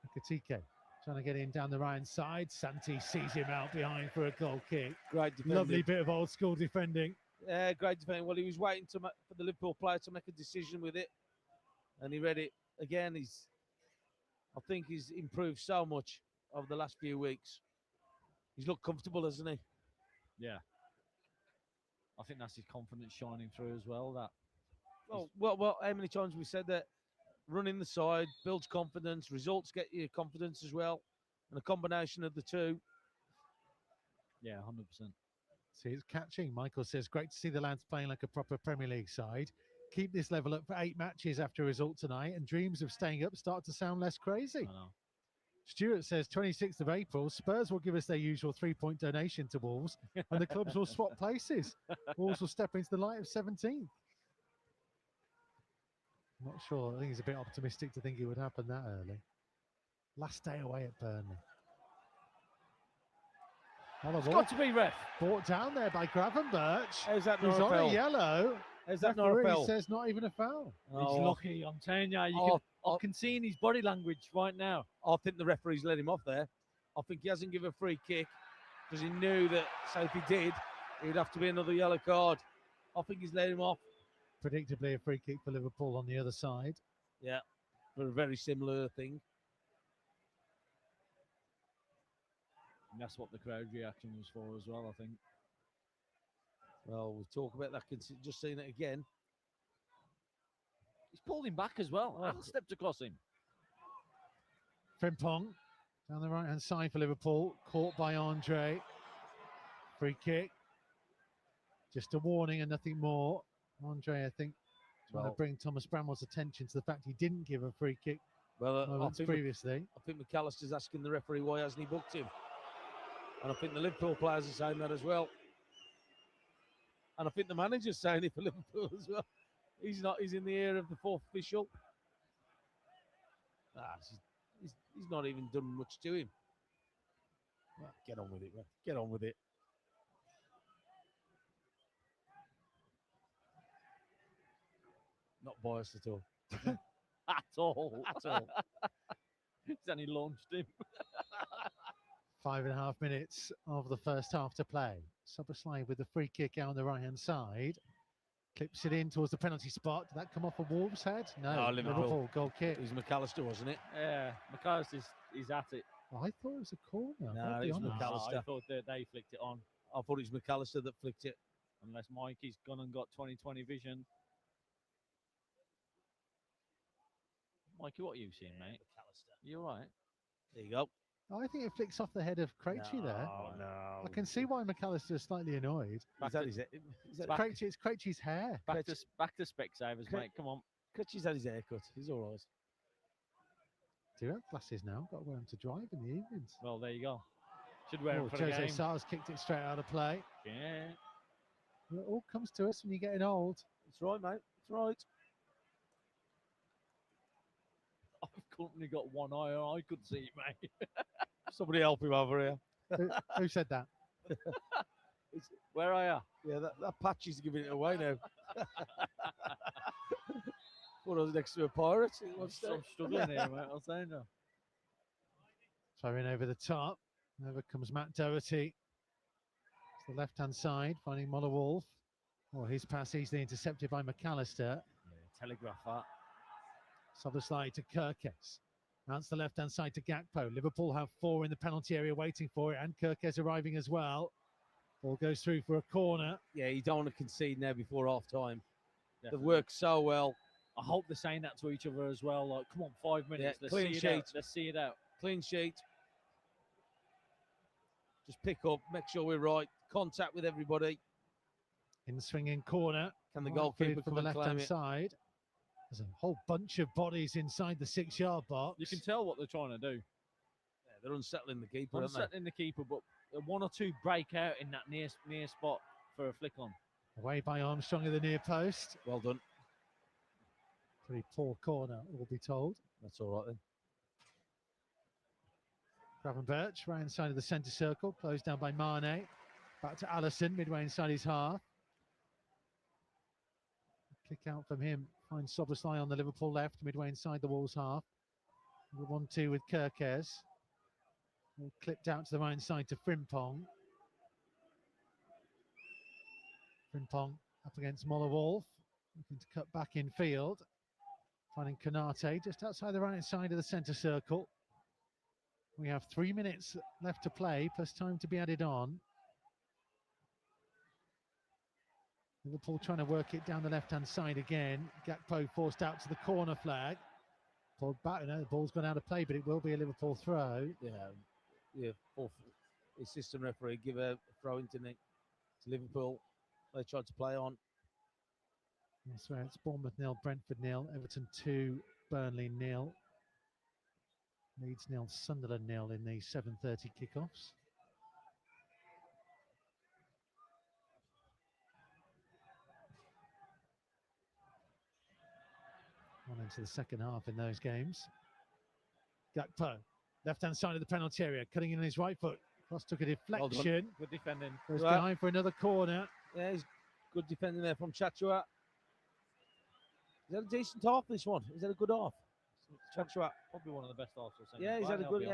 Ekatike trying to get in down the right side. Santi sees him out behind for a goal kick. Great defending. Lovely bit of old school defending. Yeah, great defending. Well, he was waiting for the Liverpool player to make a decision with it. And he read it. Again, I think he's improved so much over the last few weeks. He's looked comfortable, hasn't he? Yeah. I think that's his confidence shining through as well. Well, how many times we said that running the side builds confidence, results get you confidence as well, and a combination of the two. Yeah, 100%. See, it's catching. Michael says, great to see the lads playing like a proper Premier League side. Keep this level up for 8 matches after a result tonight, and dreams of staying up start to sound less crazy. I know. Stuart says 26th of April, Spurs will give us their usual 3-point donation to Wolves and the clubs will swap places. Wolves will step into the light of 17th. I'm not sure. I think it's a bit optimistic to think it would happen that early. Last day away at Burnley. It's got to be ref. Brought down there by Gravenberch. How's that He's not a on foul? a yellow. How's that not a Referee foul? says not even a foul. He's lucky. I'm telling you. I can see in his body language right now. I think the referee's let him off there. I think he hasn't given a free kick because he knew that, so if he did, it would have to be another yellow card. I think he's let him off. Predictably a free kick for Liverpool on the other side. Yeah, for a very similar thing. And that's what the crowd reaction was for as well, I think. Well, we'll talk about that. Just seeing it again. He's pulled him back as well Oh. and stepped across him. Frimpong down the right-hand side for Liverpool. Caught by Andre. Free kick. Just a warning and nothing more. Andre, I think, trying to bring Thomas Bramwell's attention to the fact he didn't give a free kick moments previously. I think McAllister's asking the referee why hasn't he booked him. And I think the Liverpool players are saying that as well. And I think the manager's saying it for Liverpool as well. He's in the ear of the fourth official. He's not even done much to him. Well, get on with it, man. Get on with it. Not biased at all. At all. At all. He's only launched him. 5.5 minutes of the first half to play. Szoboszlai with the free kick out on the right-hand side. Clips it in towards the penalty spot. Did that come off a Wolves' head? No, Liverpool goal kick. It was McAllister, wasn't it? Yeah, McAllister's he's at it. Oh, I thought it was a corner. No, it was McAllister. I thought that they flicked it on. I thought it was McAllister that flicked it. Unless Mikey's gone and got 20/20 vision. Mikey, what are you seeing, mate? McAllister. You all right? There you go. Oh, I think it flicks off the head of Krejci there. Oh, no. I can see why McAllister is slightly annoyed. It's Krejci's hair. Back to Specsavers, mate. Come on. Krejci's had his haircut. He's all right. Do you have glasses now? Got to wear them to drive in the evenings. Well, there you go. Should wear them for the Jose game. Sar's kicked it straight out of play. Yeah. It all comes to us when you're getting old. That's right, mate. That's right. I've currently got one eye and I could see, mate. Somebody help him over here. Who said that? Where are you? Yeah, that patch is giving it away now. What was next to a pirate? I'm struggling here, mate. I'll say no. Throwing over the top. Over comes Matt Doherty. It's the left-hand side, finding Mollerwolf. Oh, his pass easily intercepted by McAllister. Yeah, telegraph that. Szoboszlai to Kirkes. Now it's the left-hand side to Gakpo. Liverpool have 4 in the penalty area waiting for it, and Kirkes arriving as well. Ball goes through for a corner. Yeah, you don't want to concede now before half-time. They've worked so well. I hope they're saying that to each other as well. Like, come on, 5 minutes. Yeah, let's see it out. Let's see it out. Clean sheet. Just pick up, make sure we're right. Contact with everybody. In the swinging corner. Can the goalkeeper from come the and left-hand claim it? side? There's a whole bunch of bodies inside the 6-yard box. You can tell what they're trying to do. Yeah, they're unsettling the keeper, Unsettling the keeper, but 1 or 2 break out in that near spot for a flick on. Away by Armstrong at the near post. Well done. Pretty poor corner, we'll be told. That's all right then. Gravenberch, right inside of the centre circle, closed down by Mane. Back to Alisson, midway inside his half. Kick out from him, finds Szoboszlai on the Liverpool left, midway inside the Wolves half. 1-2 with Kirkes. Clipped out to the right side to Frimpong. Frimpong up against Mollerwolf, looking to cut back in field. Finding Konate just outside the right side of the centre circle. We have 3 minutes left to play, plus time to be added on. Liverpool trying to work it down the left-hand side again. Gakpo forced out to the corner flag. Pulled back, the ball's gone out of play, but it will be a Liverpool throw. Yeah. Assistant referee give a throw into Liverpool. They tried to play on. That's right, it's Bournemouth 0, Brentford 0, Everton 2, Burnley 0. Leeds 0, Sunderland 0 in the 7:30 kickoffs. On into the second half in those games. Gakpo, left-hand side of the penalty area, cutting in on his right foot. Cross took a deflection. Good defending. Goes behind for another corner. Yeah, he's good defending there from Chachua. Is that a decent half, this one? Is that a good half? Chachua. Probably one of the best halves I've seen. Yeah, he's had a good,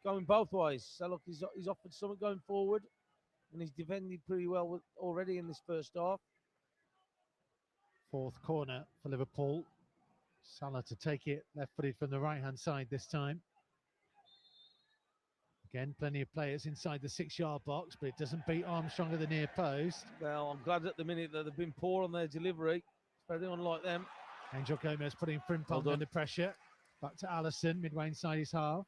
going both ways. So look, he's offered something going forward, and he's defended pretty well already in this first half. 4th corner for Liverpool. Salah to take it, left-footed from the right-hand side this time. Again, plenty of players inside the 6-yard box, but it doesn't beat Armstrong at the near post. Well, I'm glad at the minute that they've been poor on their delivery. It's very unlike them. Angel Gomez putting Frimpong under pressure. Back to Allison, midway inside his half.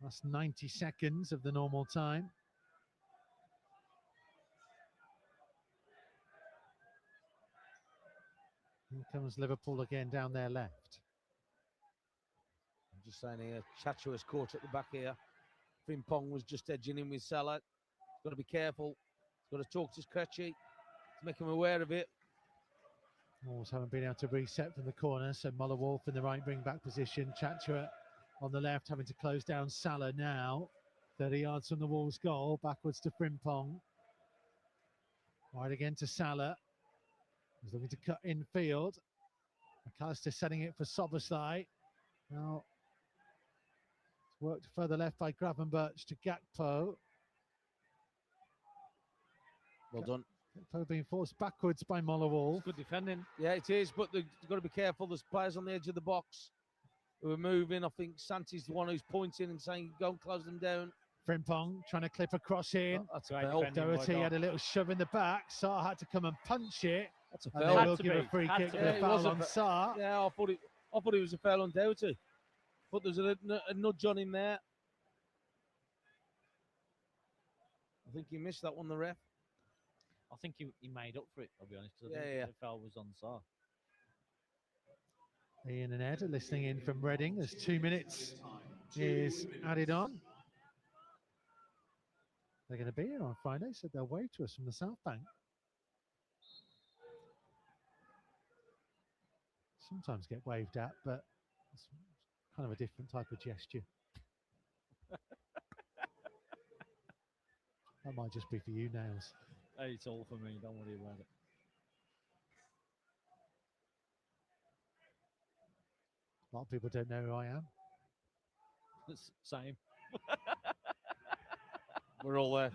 That's 90 seconds of the normal time. Here comes Liverpool again down their left. I'm just saying here, Chacho is caught at the back here. Frimpong was just edging in with Salah. He's got to be careful. He's got to talk to Krejci to make him aware of it. Wolves haven't been able to reset from the corner, so Muller-Wolf in the right wing-back position. Chacho on the left, having to close down Salah now. 30 yards from the Wolves' goal, backwards to Frimpong. Right again to Salah. He's looking to cut infield. McAllister setting it for Soboslai. Now, it's worked further left by Gravenberch to Gakpo. Well done. Gakpo being forced backwards by Muller-Wolf. Good defending. Yeah, it is, but they've got to be careful. There's players on the edge of the box who are moving. I think Santi's the one who's pointing and saying, go and close them down. Frimpong trying to clip across in. That's Great a foul. defending. Doherty had a little shove in the back. Sarr had to come and punch it. That's a And foul. they Had will to give be. a free Had kick to with be. a It foul was a on fa- Sarr. Yeah, I thought it was a foul on Doherty. But there's a nudge on him there. I think he missed that one, the ref. I think he made up for it, I'll be honest. 'Cause I Yeah, think yeah. the foul was on Sarr. Ian and Ed are listening in from Reading as 2 minutes is added on. They're going to be here on Friday, so they'll wave to us from the South Bank. Sometimes get waved at, but it's kind of a different type of gesture. That might just be for you, Nails. Hey, it's all for me, don't worry about it. A lot of people don't know who I am. It's same. We're all there.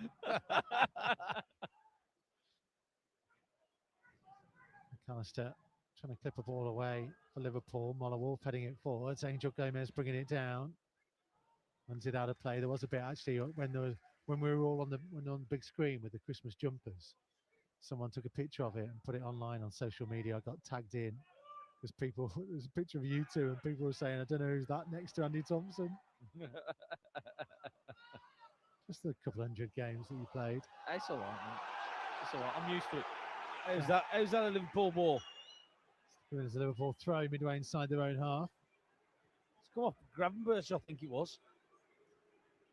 McAllister trying to clip a ball away for Liverpool. Muller-Wolf heading it forwards. Angel Gomez bringing it down. Runs it out of play. There was a bit actually when we were all on the big screen with the Christmas jumpers. Someone took a picture of it and put it online on social media. I got tagged in because there's a picture of you two and people were saying, I don't know who's that next to Andy Thompson. Just a couple hundred games that you played. It's all right, mate. It's all right. I'm used to it. How's that a Liverpool ball? There's a Liverpool throw midway inside their own half. It's come off Gravenberch, I think it was.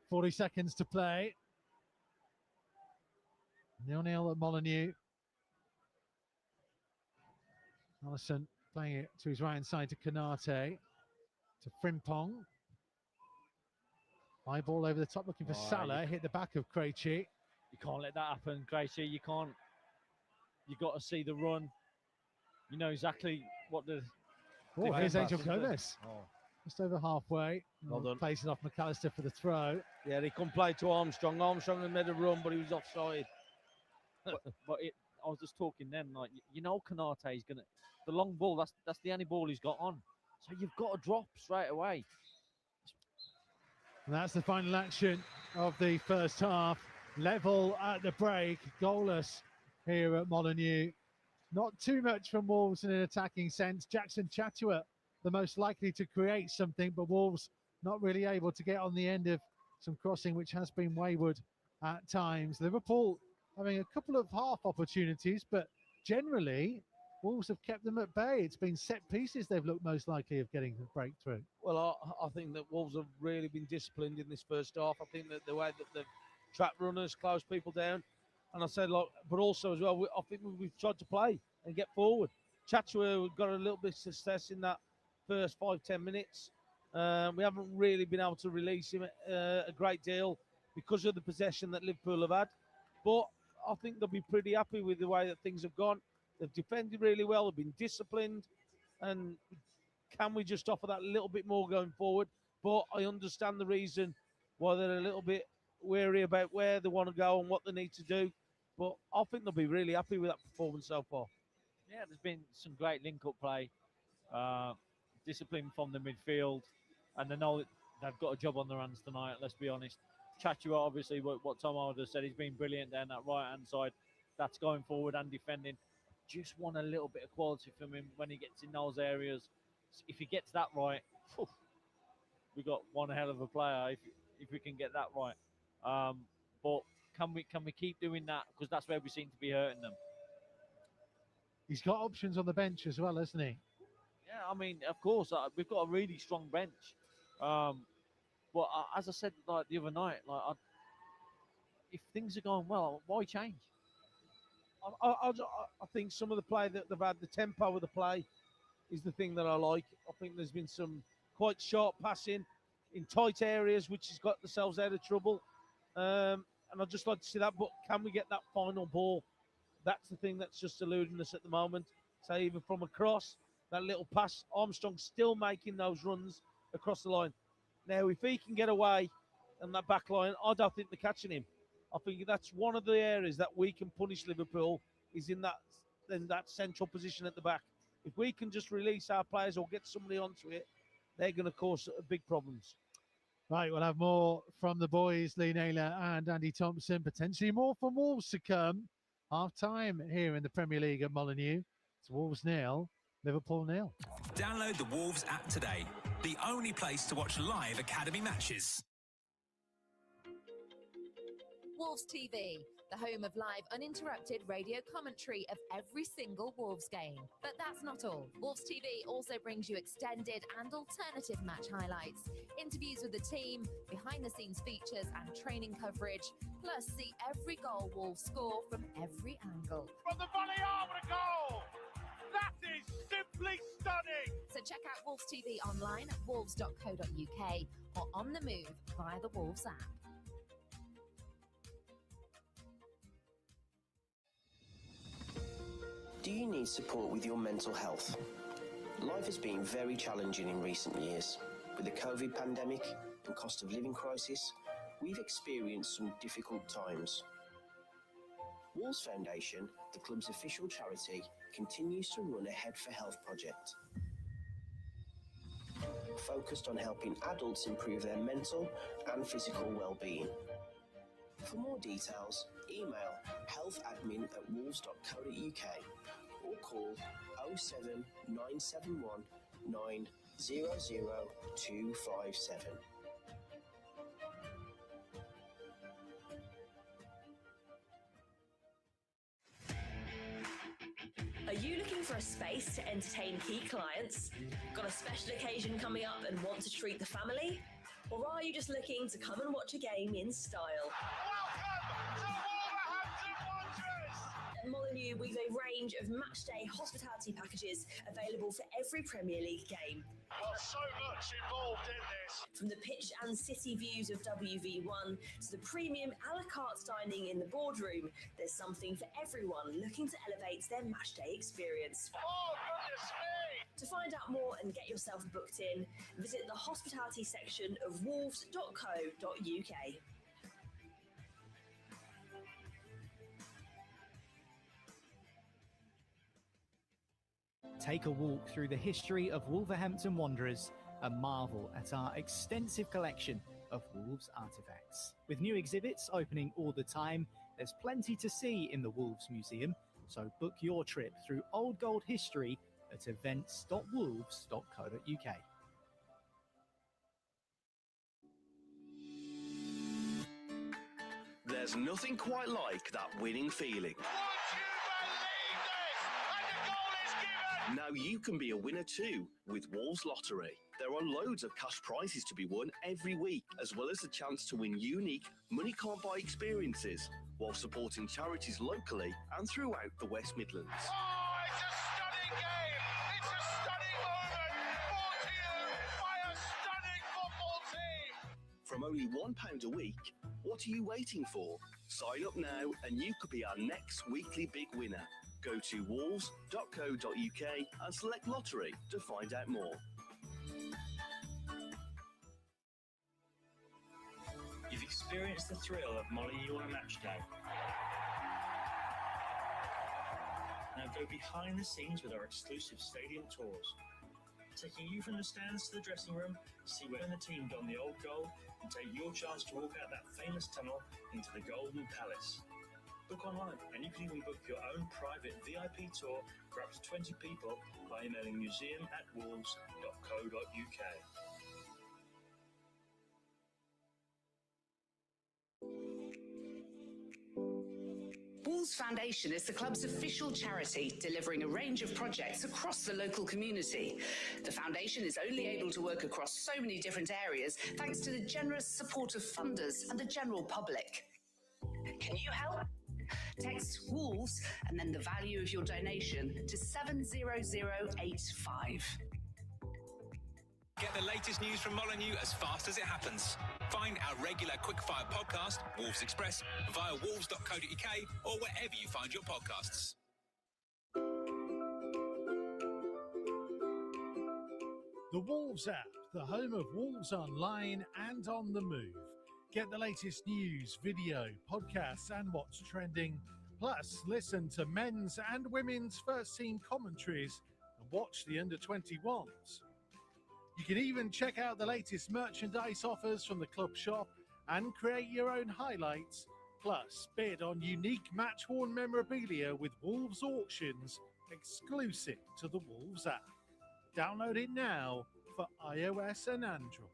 40 seconds to play. 0-0 at Molineux. Allison playing it to his right hand side to Konate. To Frimpong. High ball over the top looking for Salah. Hit the back of Krejci. You can't let that happen, Gracie. You can't. You got to see the run. You know exactly what the. Oh, here's Angel pass is. Gomez. Oh. Just over halfway. Well done. Placing off McAllister for the throw. Yeah, he couldn't play to Armstrong. Armstrong had made a run, but he was offside. But I was just talking then, like, you know, Konate is gonna the long ball. That's the only ball he's got on. So you've got to drop straight away. And that's the final action of the first half. Level at the break. Goalless here at Molineux. Not too much from Wolves in an attacking sense. Jackson Chatua, the most likely to create something, but Wolves not really able to get on the end of some crossing, which has been wayward at times. Liverpool having a couple of half opportunities, but generally Wolves have kept them at bay. It's been set pieces they've looked most likely of getting the breakthrough. Well, I think that Wolves have really been disciplined in this first half. I think that the way that the trap runners close people down, and I said, like, but also as well, I think we've tried to play and get forward. Chatua got a little bit of success in that first 5-10 minutes. We haven't really been able to release him a great deal because of the possession that Liverpool have had. But I think they'll be pretty happy with the way that things have gone. They've defended really well. They've been disciplined. And can we just offer that a little bit more going forward? But I understand the reason why they're a little bit wary about where they want to go and what they need to do. But I think they'll be really happy with that performance so far. Yeah, there's been some great link-up play, discipline from the midfield, and they know they've got a job on their hands tonight. Let's be honest. Chatua, obviously, what Tom Alder said, he's been brilliant down that right-hand side. That's going forward and defending. Just want a little bit of quality from him when he gets in those areas. If he gets that right, we got one hell of a player. If we can get that right, but can we keep doing that? Because that's where we seem to be hurting them. He's got options on the bench as well, hasn't he? Yeah, I mean, of course, we've got a really strong bench. But as I said like the other night, if things are going well, why change? I think some of the play that they've had, the tempo of the play, is the thing that I like. I think there's been some quite sharp passing in tight areas, which has got themselves out of trouble. And I'd just like to see that. But can we get that final ball? That's the thing that's just eluding us at the moment. So even from across, that little pass, Armstrong's still making those runs across the line. Now, if he can get away on that back line, I don't think they're catching him. I think that's one of the areas that we can punish Liverpool, is in that central position at the back. If we can just release our players or get somebody onto it, they're going to cause big problems. Right, we'll have more from the boys, Lee Naylor and Andy Thompson. Potentially more from Wolves to come. Half-time here in the Premier League at Molineux. It's Wolves 0, Liverpool 0. Download the Wolves app today. The only place to watch live academy matches. Wolves TV, the home of live uninterrupted radio commentary of every single Wolves game. But that's not all. Wolves TV also brings you extended and alternative match highlights, interviews with the team, behind-the-scenes features and training coverage, plus see every goal Wolves score from every angle. From the volley over the goal! That is simply stunning! So check out Wolves TV online at wolves.co.uk or on the move via the Wolves app. Do you need support with your mental health? Life has been very challenging in recent years. With the COVID pandemic and cost of living crisis, we've experienced some difficult times. Wolves Foundation, the club's official charity, continues to run a Head for Health project, focused on helping adults improve their mental and physical well-being. For more details, email healthadmin@wolves.co.uk or call 07971 900 257. Are you looking for a space to entertain key clients? Got a special occasion coming up and want to treat the family? Or are you just looking to come and watch a game in style? At Molineux, we've a range of matchday hospitality packages available for every Premier League game. So much involved in this. From the pitch and city views of WV1 to the premium a la carte dining in the boardroom, there's something for everyone looking to elevate their matchday experience. Oh, goodness me! To find out more and get yourself booked in, visit the hospitality section of wolves.co.uk. Take a walk through the history of Wolverhampton Wanderers and marvel at our extensive collection of Wolves artefacts. With new exhibits opening all the time, there's plenty to see in the Wolves Museum, so book your trip through old gold history at events.wolves.co.uk. There's nothing quite like that winning feeling. Now you can be a winner too with Wolves Lottery. There are loads of cash prizes to be won every week, as well as the chance to win unique money can't buy experiences while supporting charities locally and throughout the West Midlands. Oh, it's a stunning game! It's a stunning moment! Brought to you by a stunning football team! From only £1 a week, what are you waiting for? Sign up now and you could be our next weekly big winner. Go to wolves.co.uk and select lottery to find out more. You've experienced the thrill of Molineux on a match day. Now go behind the scenes with our exclusive stadium tours. taking you from the stands to the dressing room, see when the team done the old goal, and take your chance to walk out that famous tunnel into the Golden Palace. Book online, and you can even book your own private VIP tour for up to 20 people by emailing museum@wolves.co.uk. Wolves Foundation is the club's official charity, delivering a range of projects across the local community. The foundation is only able to work across so many different areas thanks to the generous support of funders and the general public. Can you help? Text Wolves and then the value of your donation to 70085. Get the latest news from Molineux as fast as it happens. Find our regular quickfire podcast, Wolves Express, via wolves.co.uk or wherever you find your podcasts. The Wolves app, the home of Wolves online and on the move. Get the latest news, video, podcasts, and what's trending. Plus, listen to men's and women's first team commentaries and watch the under-21s. You can even check out the latest merchandise offers from the club shop and create your own highlights. Plus, bid on unique match-worn memorabilia with Wolves auctions exclusive to the Wolves app. Download it now for iOS and Android.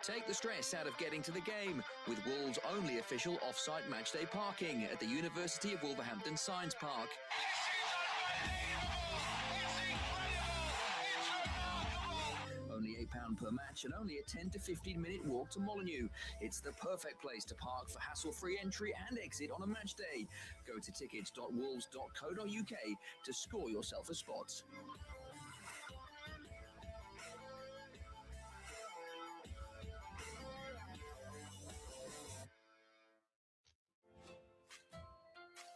Take the stress out of getting to the game with Wolves' only official off-site matchday parking at the University of Wolverhampton Science Park. Only £8 per match and only a 10 to 15 minute walk to Molineux. It's the perfect place to park for hassle-free entry and exit on a match day. Go to tickets.wolves.co.uk to score yourself a spot.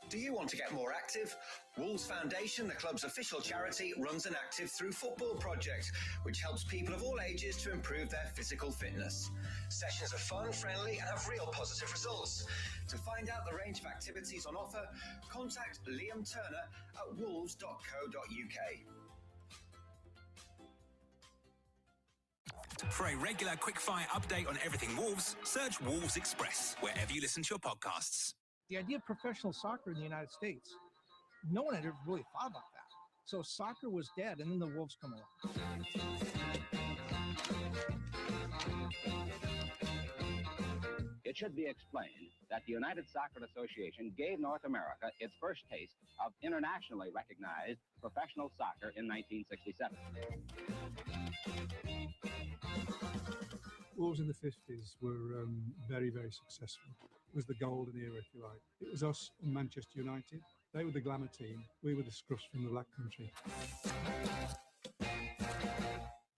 Do you want to get more active? Wolves Foundation, the club's official charity, runs an Active Through Football project, which helps people of all ages to improve their physical fitness. Sessions are fun, friendly, and have real positive results. To find out the range of activities on offer, contact Liam Turner at wolves.co.uk. For a regular quickfire update on everything Wolves, search Wolves Express wherever you listen to your podcasts. The idea of professional soccer in the United States, no one had ever really thought about that. So soccer was dead, and then the Wolves come along. It should be explained that the United Soccer Association gave North America its first taste of internationally recognized professional soccer in 1967. Wolves in the 50s were very, very successful. It was the golden era, if you like. It was us and Manchester United. They were the glamour team. We were the scruffs from the Black Country.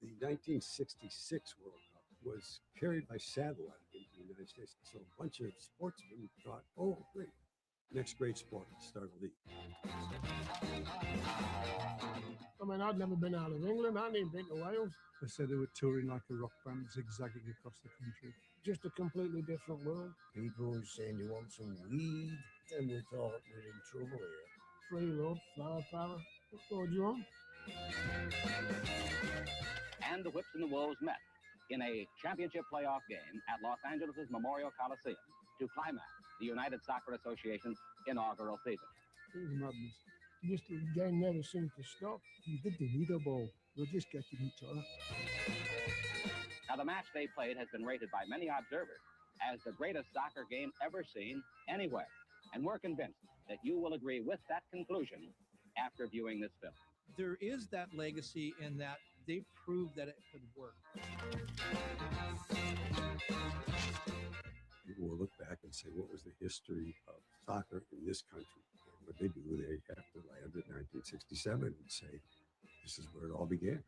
The 1966 World Cup was carried by satellite into the United States. So a bunch of sportsmen thought, oh, great. Next great sport, start a league. I mean, I'd never been out of England. I hadn't even been to Wales. They said they were touring like a rock band, zigzagging across the country. Just a completely different world. People were saying you want some weed, and we thought we were in trouble here. Free love, flower power. What more do you want? And the Whips and the Wolves met in a championship playoff game at Los Angeles' Memorial Coliseum to climax the United Soccer Association's inaugural season. It was madness. Just the game never seemed to stop. You did the leaderboard. We're just getting each other. Now, the match they played has been rated by many observers as the greatest soccer game ever seen anywhere. And we're convinced that you will agree with that conclusion after viewing this film. There is that legacy in that they proved that it could work. People will look back and say, what was the history of soccer in this country? And what they do, they have to land at 1967 and say, this is where it all began.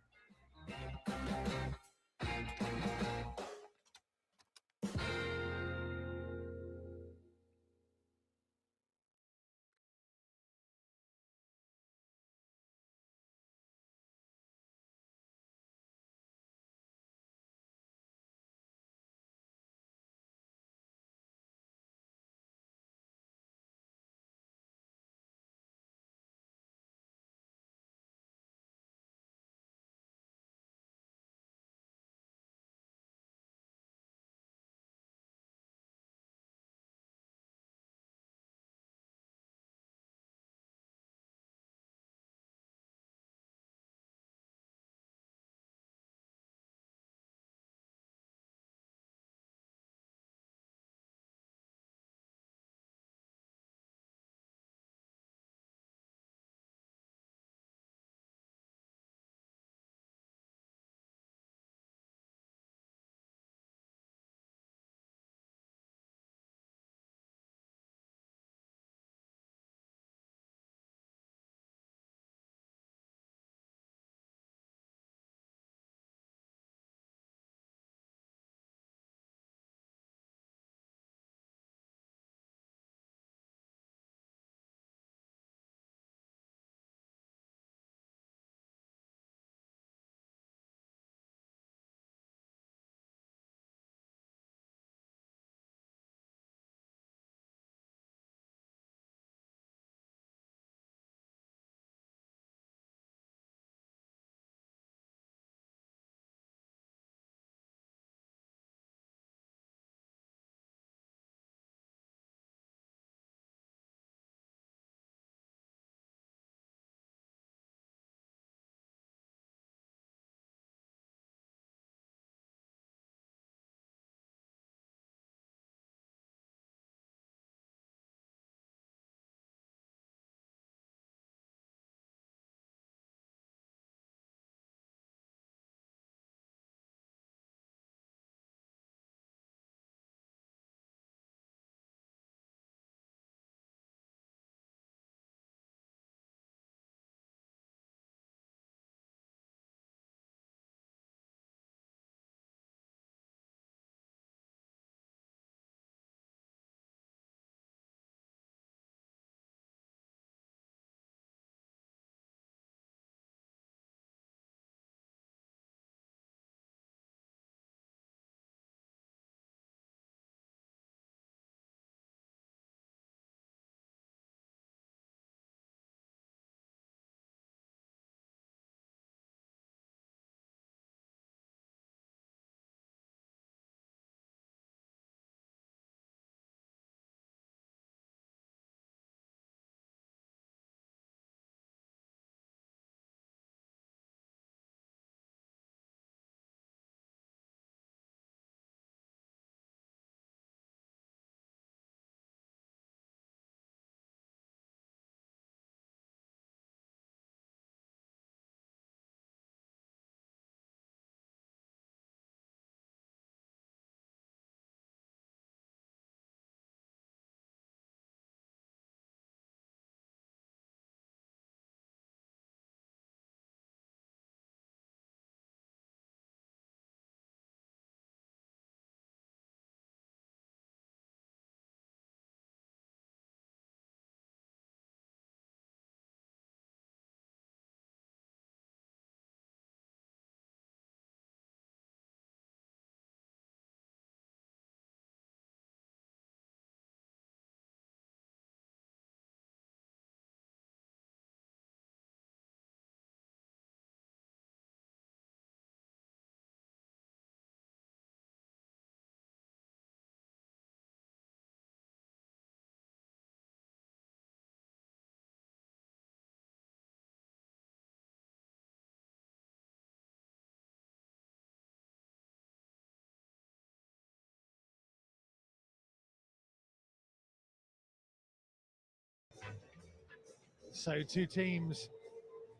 So two teams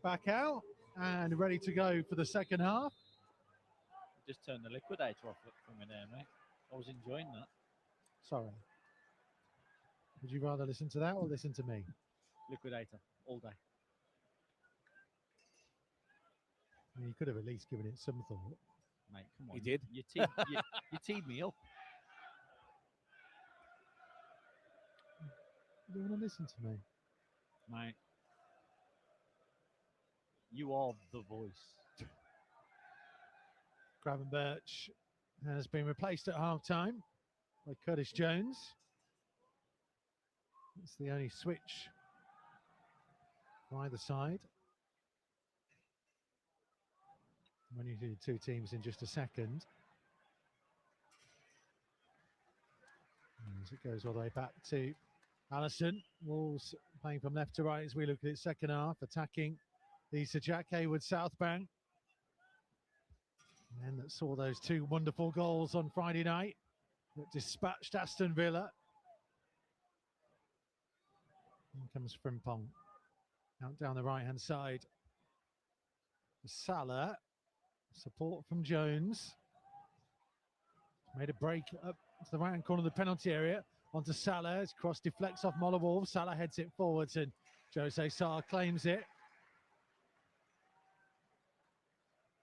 back out and ready to go for the second half. Just turned the liquidator off from me there, mate. I was enjoying that. Sorry. Would you rather listen to that or listen to me? Liquidator all day. I mean, you could have at least given it some thought. Mate, come on. He did. You teed me up. You don't want to listen to me. Mate. You are the voice. Gravenberch has been replaced at half-time by Curtis Jones. It's the only switch for either side. When you do two teams in just a second. As it goes all the way back to Allison. Wolves playing from left to right as we look at it second half, attacking the Sir Jack Hayward South Bank. And that saw those two wonderful goals on Friday night that dispatched Aston Villa. In comes Frimpong out down the right-hand side. Salah, support from Jones. Made a break up to the right-hand corner of the penalty area. Onto Salah, his cross deflects off Mollewolf. Salah heads it forwards and Jose Sarr claims it.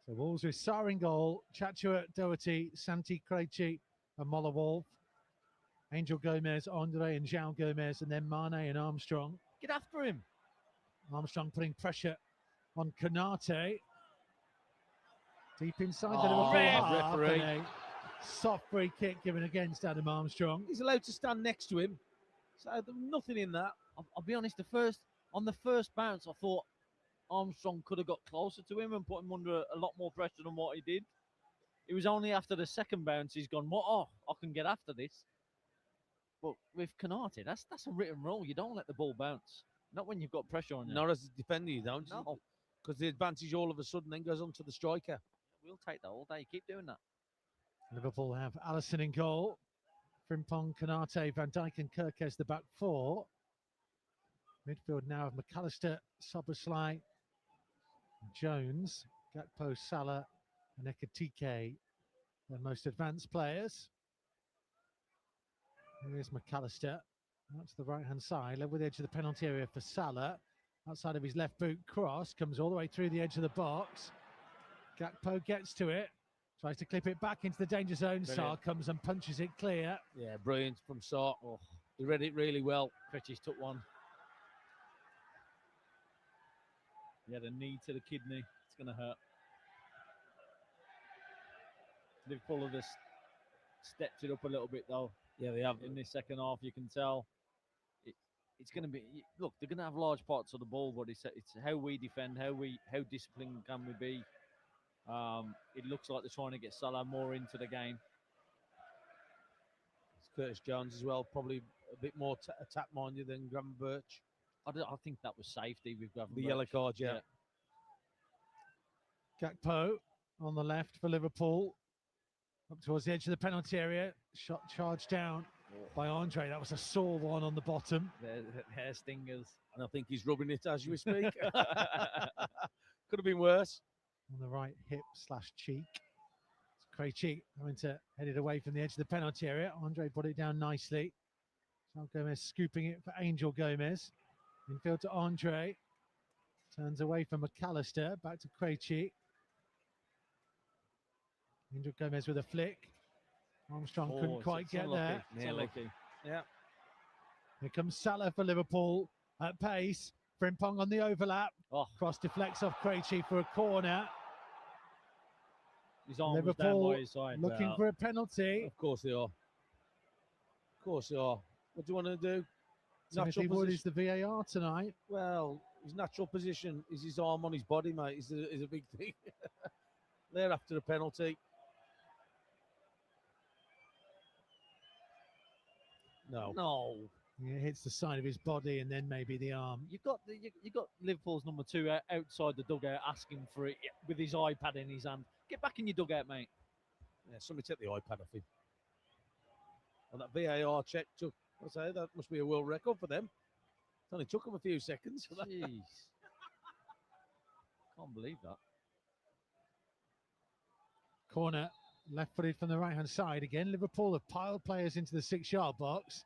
So Wolves with Sarr in goal, Chachua, Doherty, Santi Krejci and Mollewolf. Angel Gomez, Andre and João Gomez, and then Mane and Armstrong. Get after him. Armstrong putting pressure on Konate. Deep inside the Liverpool half, referee. and a soft free kick given against Adam Armstrong. He's allowed to stand next to him. So there's nothing in that. I'll be honest, on the first bounce, I thought Armstrong could have got closer to him and put him under a lot more pressure than what he did. It was only after the second bounce he's gone, I can get after this. But with Konate, that's a written rule. You don't let the ball bounce. Not when you've got pressure on you. Not as a defender, you don't. No. Because the advantage all of a sudden then goes on to the striker. We'll take that all day. Keep doing that. Liverpool have Allison in goal. Frimpong, Konate, Van Dijk and Kirkes the back four. Midfield now of McAllister, Szoboszlai, Jones, Gakpo, Salah and Ekitike, the most advanced players. Here's McAllister. Out to the right-hand side, level with the edge of the penalty area for Salah. Outside of his left boot, cross comes all the way through the edge of the box. Gakpo gets to it, tries to clip it back into the danger zone. Sarr comes and punches it clear. Yeah, brilliant from Sarr. Oh, he read it really well. Krejci's took one. He had a knee to the kidney. It's going to hurt. Liverpool have just stepped it up a little bit, though. Yeah, they have. In this second half, you can tell. It's going to be, look, they're going to have large parts of the ball, but it's how we defend, how disciplined can we be. It looks like they're trying to get Salah more into the game. It's Curtis Jones as well, probably a bit more attack-minded than Gravenberch. I think that was safety with Gravenberch. The yellow card, yeah. Gakpo on the left for Liverpool. Up towards the edge of the penalty area. Shot charged down by Andre. That was a sore one on the bottom. Hair stingers. And I think he's rubbing it as we speak. Could have been worse. On the right hip / cheek. Krejci having to head it away from the edge of the penalty area. Andre brought it down nicely. João Gomez scooping it for Angel Gomez. Infield to Andre. Turns away from McAllister. Back to Krejci. Angel Gomez with a flick. Armstrong couldn't quite get there. Unlucky. Yeah. Here comes Salah for Liverpool at pace. Frimpong on the overlap. Cross deflects off Krejci for a corner. His arm Liverpool was down by his side. looking for a penalty. Of course they are. Of course they are. What do you want to do? Timothy Wood is the VAR tonight. Well, his natural position is his arm on his body, mate. Is a big thing. They're after the penalty. No. Yeah, it hits the side of his body and then maybe the arm. You got Liverpool's number 2 outside the dugout asking for it with his iPad in his hand. Get back in your dugout, mate. Yeah, somebody take the iPad off him. And that VAR check took, I say, that must be a world record for them. It only took him a few seconds. For that. Jeez. Can't believe that. Corner, left-footed from the right-hand side again. Liverpool have piled players into the 6-yard box.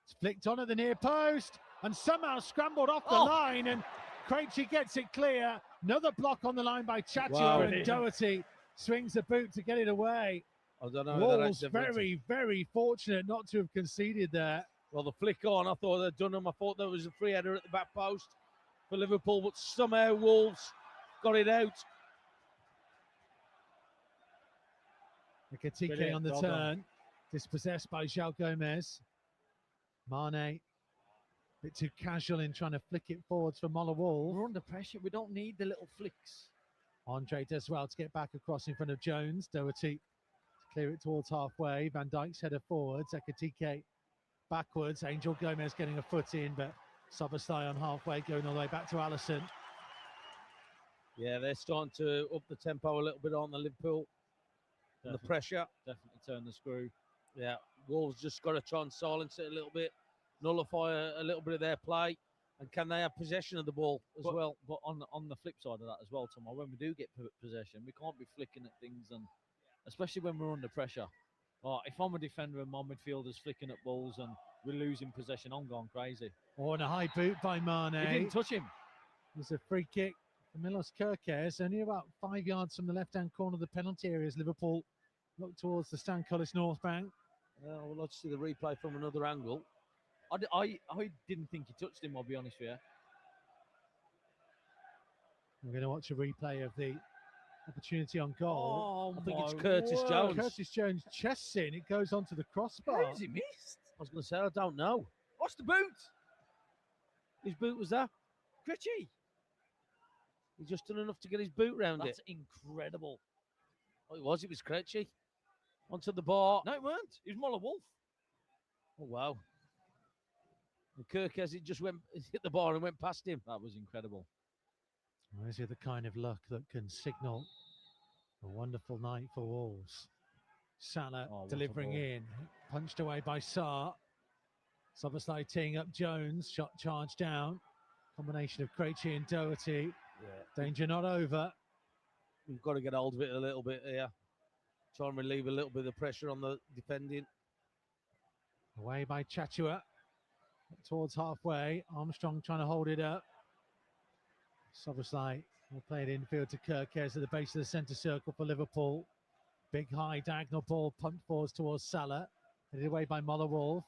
It's flicked on at the near post and somehow scrambled off the line, and Krejci gets it clear. Another block on the line by Chatua, and Doherty swings the boot to get it away. I don't know. Wolves very, very fortunate not to have conceded there. Well, the flick on, I thought they'd done them. I thought there was a free header at the back post for Liverpool, but somehow Wolves got it out. Ekitike on the turn, dispossessed by João Gomez. Mane, a bit too casual in trying to flick it forwards for Moller Wolf. We're under pressure. We don't need the little flicks. Andre does well to get back across in front of Jones. Doherty to clear it towards halfway. Van Dijk's header forwards. Ekitike backwards. Angel Gomez getting a foot in, but Szoboszlai on halfway, going all the way back to Alisson. Yeah, they're starting to up the tempo a little bit on the Liverpool. And the pressure. Definitely turn the screw. Yeah, Wolves just got to try and silence it a little bit, nullify a little bit of their play, and can they have possession of the ball as well? But on the flip side of that as well, Tom, when we do get possession, we can't be flicking at things, and especially when we're under pressure. If I'm a defender and my midfielder's flicking at balls and we're losing possession, I'm going crazy. And a high boot by Mane. He didn't touch him. There's a free kick for Milos Kerkez, only about 5 yards from the left-hand corner of the penalty area as Liverpool look towards the Stan Cullis North Bank. Well, let's see the replay from another angle. I didn't think he touched him, I'll be honest with you. We're going to watch a replay of the opportunity on goal. I think it's Curtis Jones. Curtis Jones chests in. It goes onto the crossbar. How has he missed? I was going to say, I don't know. What's the boot? Whose boot was that? Krejci. He just done enough to get his boot round That's it. incredible. Oh, it was Krejci. Onto the bar. No, it weren't. It was Moller Wolf. Oh, wow. And Kerkez, it just hit the bar and went past him. That was incredible. Well, is it the kind of luck that can signal a wonderful night for Wolves? Salah delivering in, punched away by Sarr. Szoboszlai teeing up Jones, shot charged down. Combination of Krejci and Doherty. Yeah. Danger not over. We've got to get hold of it a little bit here. Try and relieve a little bit of the pressure on the defending. Away by Chatua. Towards halfway. Armstrong trying to hold it up. Szoboszlai will play it infield to Kerkez at the base of the centre circle for Liverpool. Big high diagonal ball pumped forwards towards Salah. Headed away by Moller Wolf.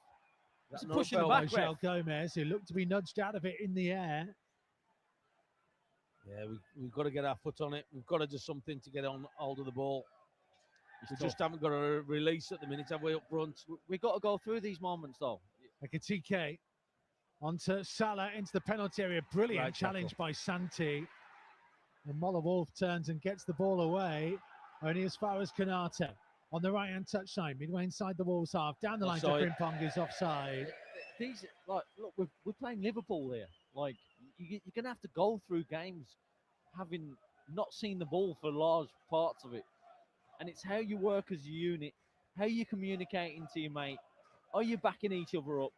That's pushing the by back, João Gomez, who looked to be nudged out of it in the air. Yeah, we've got to get our foot on it. We've got to do something to get on hold of the ball. We just haven't got a release at the minute, have we, up front? We've got to go through these moments, though. Ekitike onto Salah into the penalty area. Brilliant Right challenge tackle. by Santi. And Moller Wolf turns and gets the ball away, only as far as Konate. On the right-hand touchline, midway inside the Wolves half. Down the line to Offside. Frimpong, who's offside. These, look, we're playing Liverpool here. You're going to have to go through games having not seen the ball for large parts of it. And it's how you work as a unit, how you communicating to your mate. Are you backing each other up?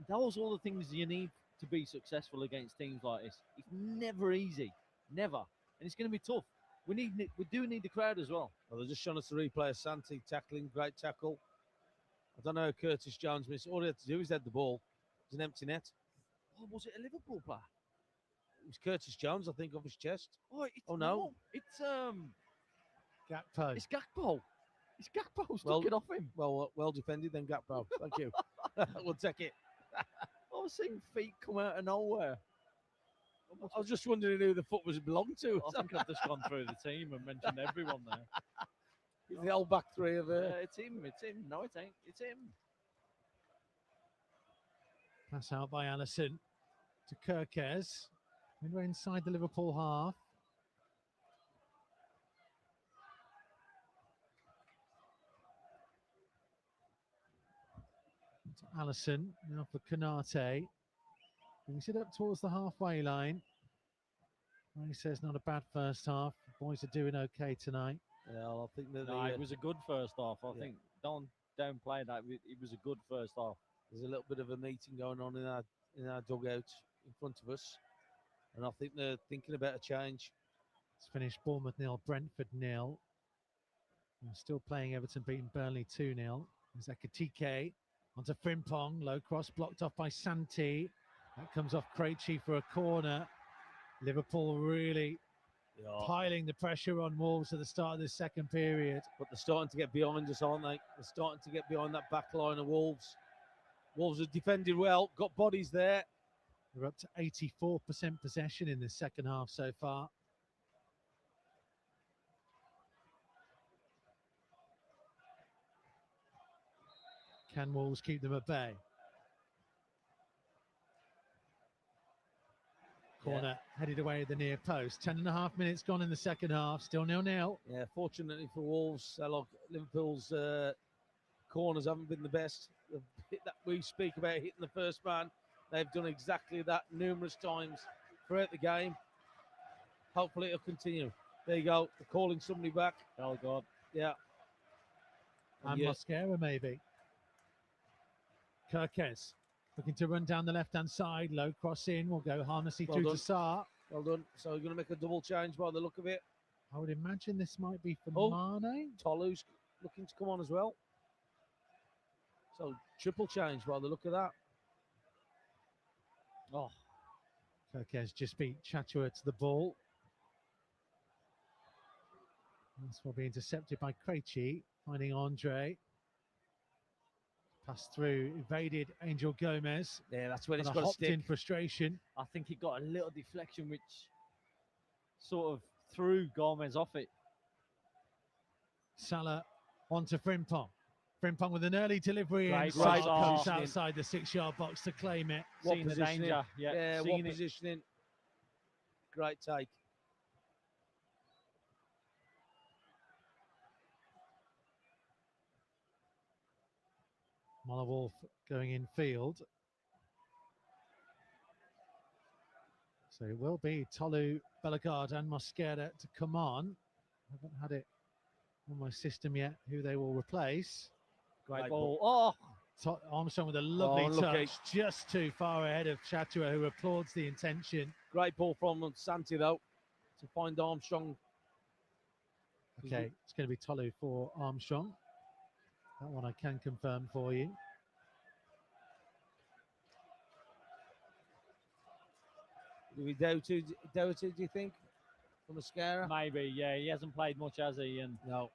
Those are all the things you need to be successful against teams like this. It's never easy, never, and it's going to be tough. We do need the crowd as well. Well, they're just showing us the replay of Santi tackling, great tackle. I don't know how Curtis Jones missed. All he had to do is head the ball. It was an empty net. Oh, was it a Liverpool player? It was Curtis Jones, I think, off his chest. Oh, no. It's Gakpo. It's Gakpo. It's Gakpo. Took it off him. Well defended then, Gakpo. Thank you. We'll take it. I was seeing feet come out of nowhere. I was just wondering who the foot was belonged to. I think I've just gone through the team and mentioned everyone there. It's the whole back three of it. It's him. It's him. No, it ain't. It's him. Pass out by Alisson to Kerkez. Midway inside the Liverpool half. To Alisson, now for Konate. Brings it up towards the halfway line. Well, he says not a bad first half. The boys are doing okay tonight. Yeah, I think that it was a good first half. I think don't downplay that. It was a good first half. There's a little bit of a meeting going on in our in our dugout in front of us, and I think they're thinking about a change. It's finished Bournemouth 0, Brentford 0. We're still playing Everton beating Burnley 2-0. There's Ekatike onto Frimpong. Low cross blocked off by Santi. That comes off Krejci for a corner. Liverpool really piling the pressure on Wolves at the start of the second period. But they're starting to get behind us, aren't they? They're starting to get behind that back line of Wolves. Wolves have defended well, got bodies there. We're up to 84% possession in the second half so far. Can Wolves keep them at bay? Corner headed away at the near post. 10.5 minutes gone in the second half. Still 0-0. Yeah, fortunately for Wolves, Liverpool's corners haven't been the best. That we speak about hitting the first man. They've done exactly that numerous times throughout the game. Hopefully it'll continue. There you go. They're calling somebody back. Oh, God. Yeah. And Mosquera maybe. Kirkes looking to run down the left-hand side. Low cross in. Will go harmlessly Well through done. to Sarr. Well done. So you're going to make a double change by the look of it. I would imagine this might be for Mane. Tolu's looking to come on as well. So triple change by the look of that. Oh. Kirkes just beat Chatua to the ball. This will be intercepted by Krejci, finding Andre. Passed through, evaded Angel Gomez. Yeah, that's when it's And got to hopped stick. in frustration. I think he got a little deflection which sort of threw Gomez off it. Salah onto Frimpong. Frimpong with an early delivery Great and right Sarr comes positioning. outside the 6-yard box to claim it. Seeing the danger. Yeah, seeing what it. positioning. Great take. Wolf going in field. So it will be Tolu, Bellegarde and Mosquera to come on. I haven't had it on my system yet who they will replace. Great ball. Oh! Armstrong with a lovely unlucky. touch, just too far ahead of Chatua, who applauds the intention. Great ball from Santi, though, to find Armstrong. Okay, it's going to be Tolu for Armstrong. That one I can confirm for you. Do we Doubted, do you think, for Mosquera? Maybe, yeah. He hasn't played much, has he? And no.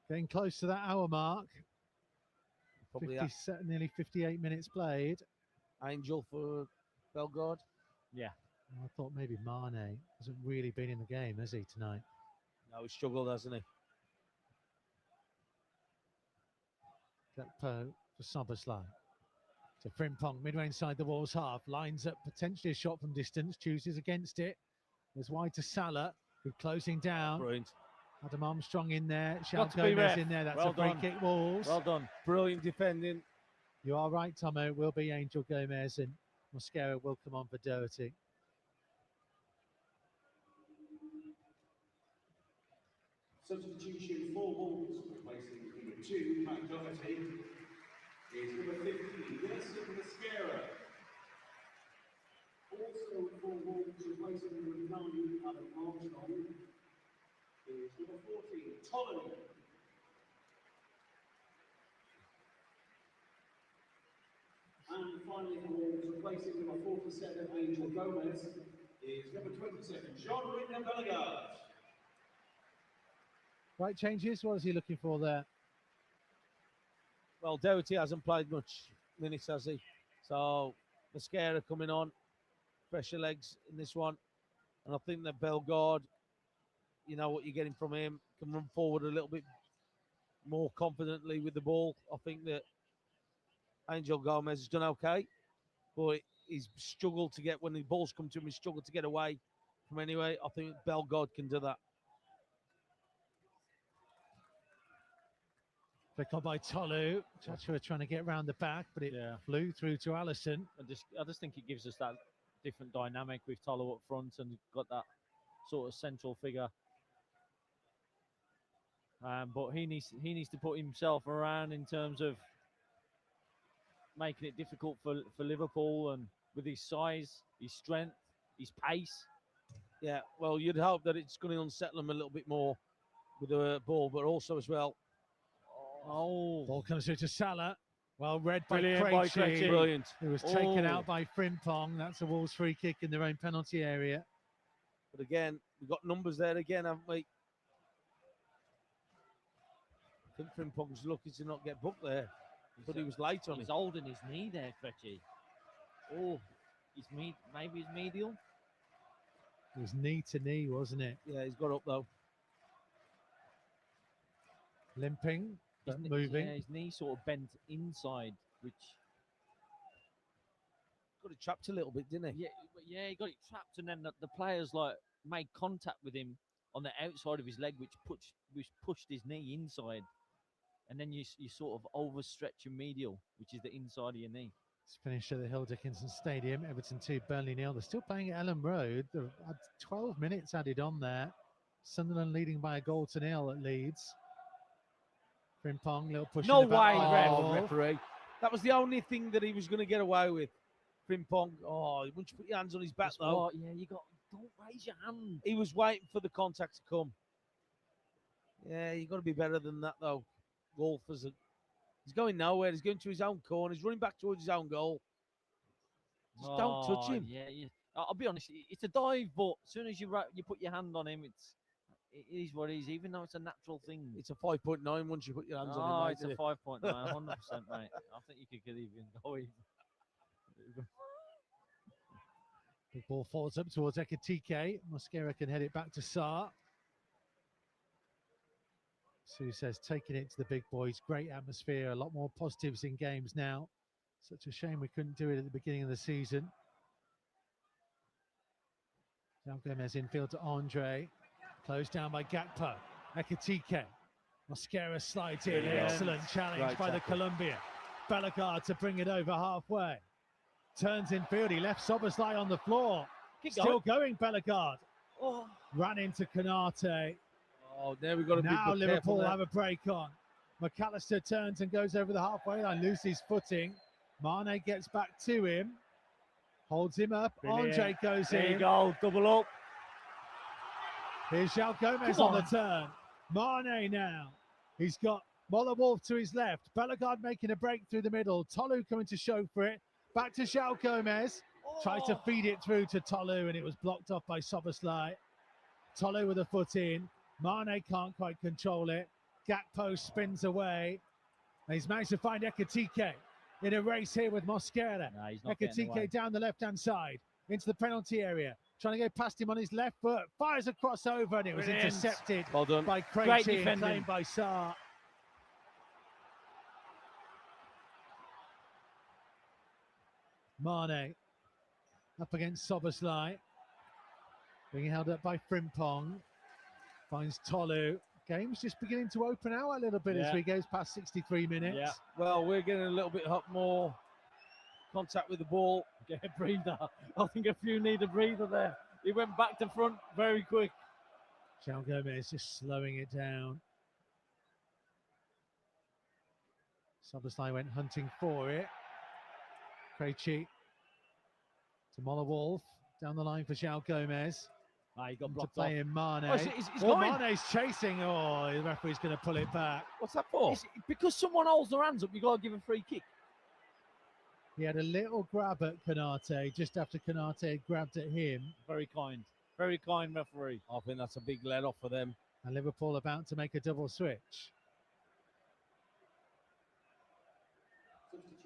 Getting close to that hour mark. Probably 57, nearly 58 minutes played. Angel for Bellegarde. Yeah. I thought maybe Mane hasn't really been in the game, has he, tonight? No, he struggled, hasn't he? Gakpo for Szoboszlai. To Frimpong, midway inside the Wolves half. Lines up potentially a shot from distance. Chooses against it. There's wide to Salah, who's closing down. Brilliant. Adam Armstrong in there. Got Shout to be Gomez ref. in there. That's Well a free done. kick, Wolves. Well done. Brilliant defending. You are right, Tomo. It will be Angel Gomez, and Mosquera will come on for Doherty. Substitution for Wolves, replacing number 2, Matt Doherty, is number 15, Nelson Mosquera. Also for Wolves, replacing number 9, Adam Armstrong, is number 14, Tolu. And finally for Wolves, replacing number 47, Angel Gomez, is number 27, Jean-Luc Bellegarde. Right changes. What is he looking for there? Well, Doherty hasn't played much minutes, has he? So Mosquera coming on, fresher legs in this one. And I think that Bellegarde, you know what you're getting from him, can run forward a little bit more confidently with the ball. I think that Angel Gomez has done okay, but he's struggled to get, when the balls come to him, he's struggled to get away from anyway. I think Bellegarde can do that. Flick on by Tolu. Chatua trying to get round the back, but it flew through to Alisson. I just think it gives us that different dynamic with Tolu up front and got that sort of central figure. But he needs to put himself around in terms of making it difficult for Liverpool, and with his size, his strength, his pace. Yeah, well, you'd hope that it's going to unsettle them a little bit more with the ball, but also as well. Oh, ball comes through to Salah. Well read Brilliant by by Krejci. Krejci. Brilliant. It was taken Oh. out by Frimpong. That's a Wolves free kick in their own penalty area. But again, we've got numbers there again, haven't we? I think Frimpong's lucky to not get booked there. But he was late on He's it. holding his knee there, Krejci. Oh, maybe his medial. It was knee to knee, wasn't it? Yeah, he's got up though. Limping, but His, moving. Yeah, his knee sort of bent inside, which Got it trapped a little bit, didn't he? yeah, he got it trapped, and then the players like made contact with him on the outside of his leg, which pushed his knee inside, and then you sort of overstretch your medial, which is the inside of your knee. It's finished at the Hill Dickinson Stadium. Everton 2, Burnley 0. They're still playing at Ellen Road. They've had 12 minutes added on there. Sunderland leading by a goal to 0 at Leeds. Frimpong, little push. No in the back way, by ref. Wolf. Referee. That was the only thing that he was going to get away with. Frimpong. Oh, once you put your hands on his back, That's though. what, yeah, don't raise your hand. He was waiting for the contact to come. Yeah, you've got to be better than that, though. Wolf he's going nowhere. He's going to his own corner. He's running back towards his own goal. Just don't touch him. Yeah. I'll be honest, it's a dive, but as soon as you put your hand on him, it is what it is, even though it's a natural thing. It's a 5.9 once you put your hands on him. Mate, It's a 5.9, 100%, mate. I think you could even go even. Big ball falls up towards Ekitike. Mosquera can head it back to Sarr. Sue says taking it to the big boys. Great atmosphere. A lot more positives in games now. Such a shame we couldn't do it at the beginning of the season. Now Gomez infield to Andre. Closed down by Gakpo. Ekitike. Mosquera slides in. Brilliant. Excellent challenge Right by the tackle. Colombian. Bellegarde to bring it over halfway. Turns in field. He left Soboslai on the floor. Still going, Bellegarde. Oh. Ran into Canate. Oh, there we've got to be Now careful Liverpool there. have a break on. McAllister turns and goes over the halfway line, loses footing. Mane gets back to him. Holds him up. Brilliant. Andre goes There in. you go, double up. Here's João Gomez Come on the on. turn. Mane now. He's got Moller Wolf to his left. Bellegarde making a break through the middle. Tolu coming to show for it. Back to João Gomez. Tries to feed it through to Tolu, and it was blocked off by Soboslai. Tolu with a foot in. Mane can't quite control it. Gakpo spins away. And he's managed to find Ekitike in a race here with Mosquera. Nah, he's not getting away. Ekitike down the left-hand side into the penalty area. Trying to go past him on his left foot. Fires a crossover, and it was Brilliant. intercepted Well done. by Great Krejci and defending. claimed by Sarr. Mane up against Soboslai. Being held up by Frimpong. Finds Tolu. Game's just beginning to open out a little bit as Yeah. we goes past 63 minutes. Yeah. Well, we're getting a little bit more contact with the ball. Get a breather. I think a few need a breather there. He went back to front very quick. João Gomez just slowing it down. Soboslai went hunting for it. Krejci to Moller Wolf. Down the line for João Gomez. He got To blocked play off. in Mane. Oh, he's Oh, going. Mane's chasing. Oh, the referee's going to pull it back. What's that for? It's because someone holds their hands up, you got to give a free kick. He had a little grab at Canate just after Canate had grabbed at him. Very kind referee. I think that's a big let off for them. And Liverpool about to make a double switch.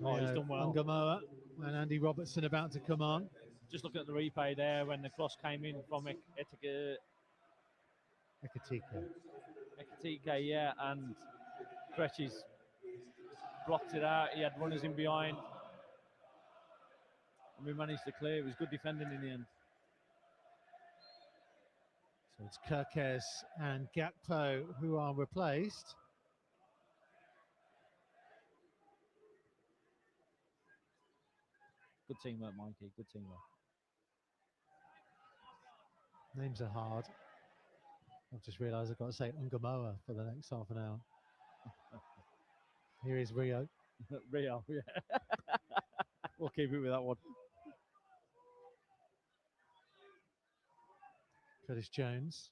Oh, he's done well. Ungamoa and Andy Robertson about to come on. Just looking at the replay there when the cross came in from Ekitike. Ekitike, yeah, and Krejci's blocked it out. He had runners in behind. And we managed to clear. It was good defending in the end. So it's Kirkes and Gakpo who are replaced. Good teamwork, Mikey. Good teamwork. Names are hard. I've just realised I've got to say Ungamoa for the next half an hour. Here is Rio. Rio, yeah. We'll keep it with that one. Curtis Jones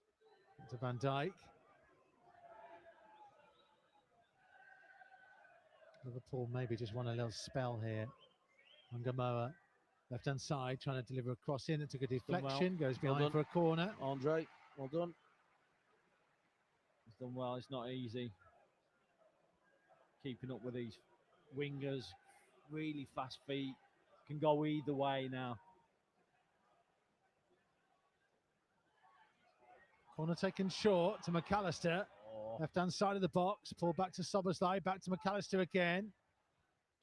to Van Dijk. Liverpool maybe just want a little spell here. Ngamoa, left-hand side, trying to deliver a cross in. It took a deflection, goes behind for a corner. Andre, well done. He's done well. It's not easy keeping up with these wingers. Really fast feet. Can go either way now. Corner taken short to McAllister. Left-hand side of the box. Pulled back to Soboslai. Back to McAllister again.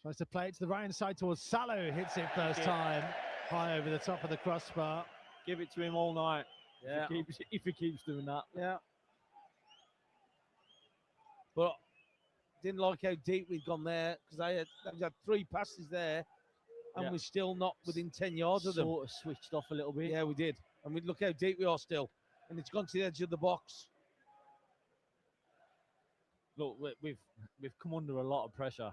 Tries to play it to the right-hand side towards Salah, who hits it first time. High over the top of the crossbar. Give it to him all night. Yeah. If he keeps doing that. Yeah. But didn't like how deep we'd gone there, because they had 3 passes there, and we're still not within 10 yards of them. Sort of switched off a little bit. Yeah, we did. And we look how deep we are still. And it's gone to the edge of the box. Look, we've come under a lot of pressure,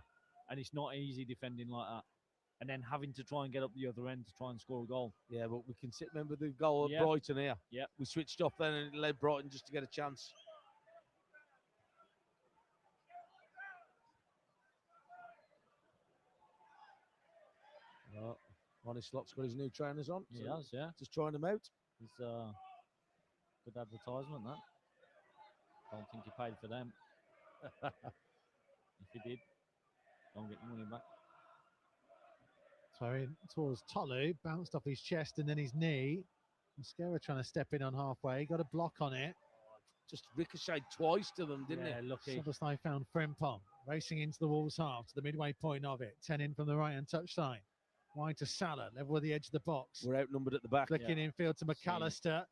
and it's not easy defending like that. And then having to try and get up the other end to try and score a goal. Yeah, but we can remember the goal at Brighton here. Yeah. We switched off then and it led Brighton just to get a chance. Well, Ronnie Slott's got his new trainers on. He has, yeah. Just trying them out. It's good advertisement, that. Don't think he paid for them. If he did, don't get your money back. So in towards Tolu, bounced off his chest and then his knee. Mascara trying to step in on halfway, got a block on it. Just ricocheted twice to them, didn't Yeah, he? lucky. Soboslai found Frimpong, racing into the Wolves half to the midway point of it. 10 in from the right-hand touchline. Wide to Salah, level with the edge of the box. We're outnumbered at the back. Flicking infield to McAllister.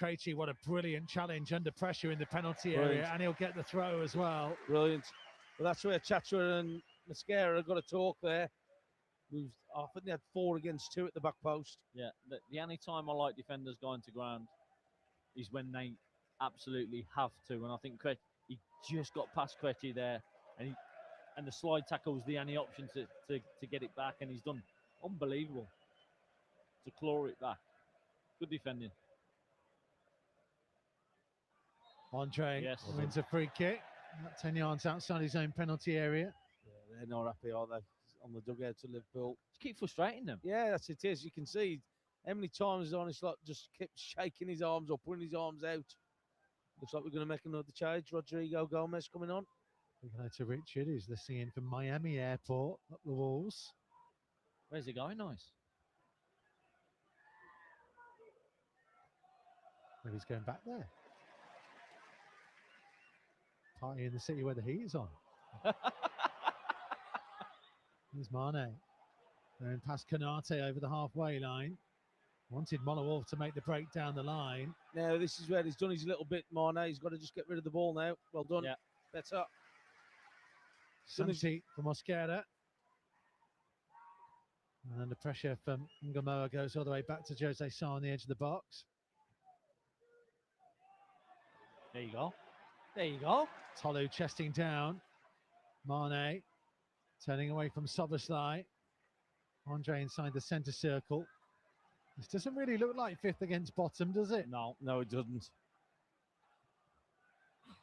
Krejci, what a brilliant challenge under pressure in the penalty area, and he'll get the throw as well. Brilliant. Well, that's where Chacha and Mascara got to talk there. I think they had 4 against 2 at the back post. Yeah, the only time I like defenders going to ground is when they absolutely have to. And I think he just got past Krejci there, and the slide tackle was the only option to get it back, and he's done unbelievable to claw it back. Good defending. Andre wins a free kick, about 10 yards outside his own penalty area. Yeah, they're not happy, are they? On the dugout to Liverpool. Just keep frustrating them. Yeah, that's it is. You can see how many times Honest Lot just kept shaking his arms or putting his arms out. Looks like we're going to make another change. Rodrigo Gomez coming on. We go to Richard, who's listening in from Miami Airport, up the walls. Where's he going, Nice? Maybe he's going back there. Party in the city where the heat is on. Here's Mane. Going past Canate over the halfway line. Wanted Molowolf to make the break down the line. Now, this is where he's done his little bit, Mane. He's got to just get rid of the ball now. Well done. Yeah. Better. Santi for Mosquera. And under pressure from Ngamoa goes all the way back to Jose Sá on the edge of the box. There you go. There you go. Tolu chesting down. Mane turning away from Soboslai. Andre inside the centre circle. This doesn't really look like 5th against bottom, does it? No, it doesn't.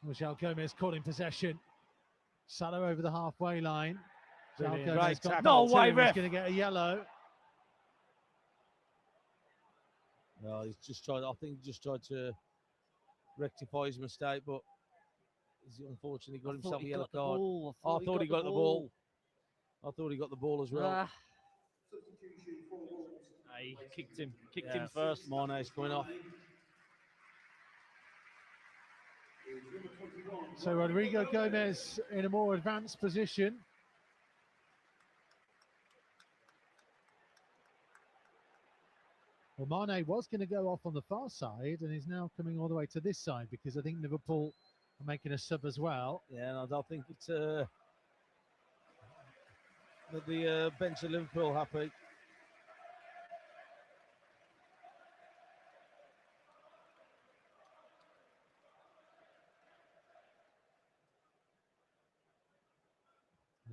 João Gomez caught in possession. Salah over the halfway line. João Brilliant. Gomez Right got tackle. back No way, to him. ref. He's going to get a yellow. No, he's just tried. I think he just tried to rectify his mistake, but he's unfortunately got himself a yellow card. I thought he got the ball. I thought he got the ball as well. He kicked him first. Mane's coming off. So Rodrigo Gomez in a more advanced position. Well, Mane was going to go off on the far side and is now coming all the way to this side because I think Liverpool are making a sub as well. Yeah, and I don't think it's that the bench of Liverpool happy.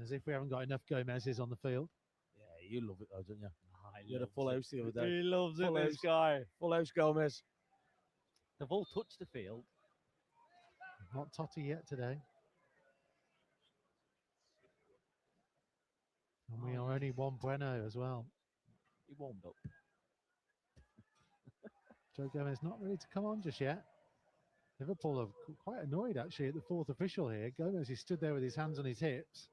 As if we haven't got enough Gomez's on the field. Yeah, you love it though, don't you? He You had a full house the other day. He loves it, Full this house. guy. Full house Gomez. They've all touched the field. Not Totti yet today. And we are only one Bueno as well. He warmed up. Joe Gomez not ready to come on just yet. Liverpool are quite annoyed actually at the fourth official here. Gomez, he stood there with his hands on his hips.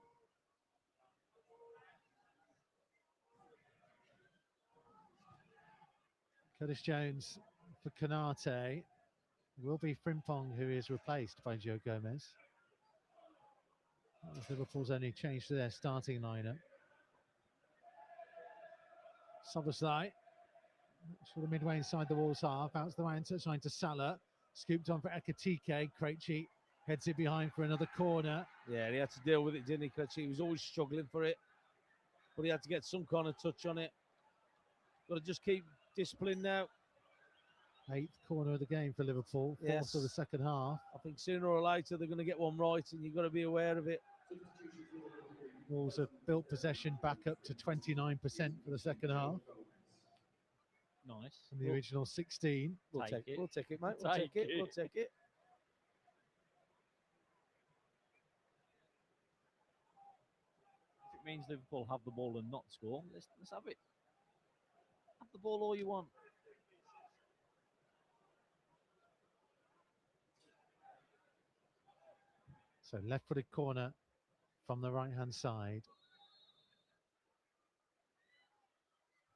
Curtis Jones for Konate. It will be Frimpong who is replaced by Joe Gomez. Liverpool's only changed to their starting lineup. Soboslai, sort of midway inside the Wolves half, bounced the way into trying to Salah, scooped on for Ekitike. Krejci heads it behind for another corner. Yeah, he had to deal with it, didn't he? Because he was always struggling for it, but he had to get some kind of touch on it. Got to just keep discipline now. 8th corner of the game for Liverpool, 4th of the second half. I think sooner or later they're going to get one right, and you've got to be aware of it. Wolves have built possession back up to 29% for the second half. Nice. From the original 16. We'll take it, mate. We'll take it. We'll take it. If it means Liverpool have the ball and not score, let's have it. Have the ball all you want. So left-footed corner from the right-hand side.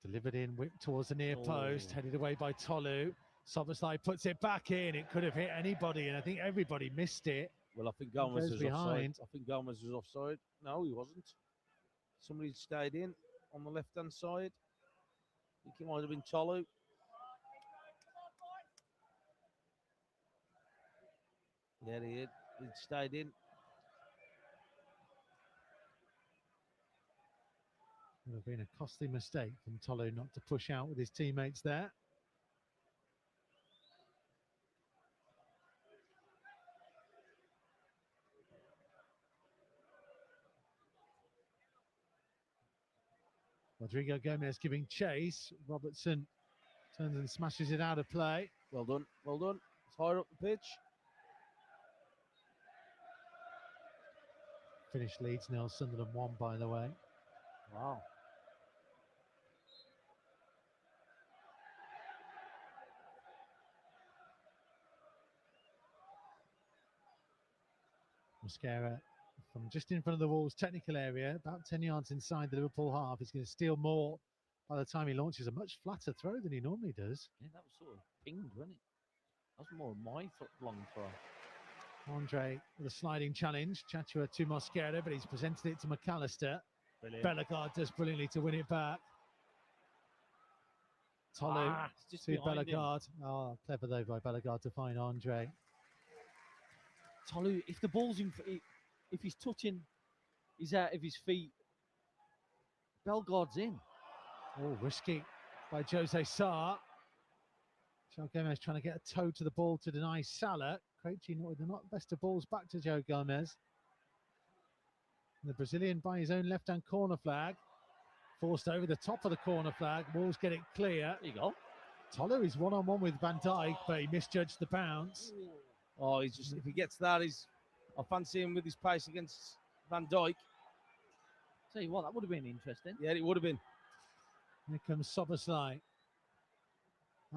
Delivered in, whipped towards the near post, headed away by Tolu. Soboslai puts it back in. It could have hit anybody, and I think everybody missed it. Well, I think Gomez was behind. offside. I think Gomez was offside. No, he wasn't. Somebody stayed in on the left-hand side. I think it might have been Tolu. Yeah, he stayed in. Would have been a costly mistake from Tolu not to push out with his teammates there. Rodrigo Gomez giving chase. Robertson turns and smashes it out of play. Well done, well done. It's higher up the pitch. Finish leads now, Sunderland 1, by the way. Wow. Mosquera from just in front of the Wolves technical area, about 10 yards inside the Liverpool half. He's going to steal more by the time he launches a much flatter throw than he normally does. Yeah, that was sort of pinged, wasn't it? That was more my long throw. Andre with a sliding challenge. Chatua to Mosquera, but he's presented it to McAllister. Brilliant. Bellegarde does brilliantly to win it back. Tolu just to behind him. Bellegarde. Oh, clever though by Bellegarde to find Andre. Tolu, if the ball's in, if he's touching, he's out of his feet. Bellegarde's in. Oh, risky by Jose Sarr. Joe Gomez trying to get a toe to the ball to deny Salah. Krejci with the not best of balls back to Joe Gomez. And the Brazilian by his own left-hand corner flag. Forced over the top of the corner flag. Wolves get it clear. There you go. Tolu is one-on-one with Van Dijk, but he misjudged the bounce. Oh, he's just, if he gets that, I fancy him with his pace against Van Dijk. Tell you what, that would have been interesting. Yeah, it would have been. Here comes Soboslai.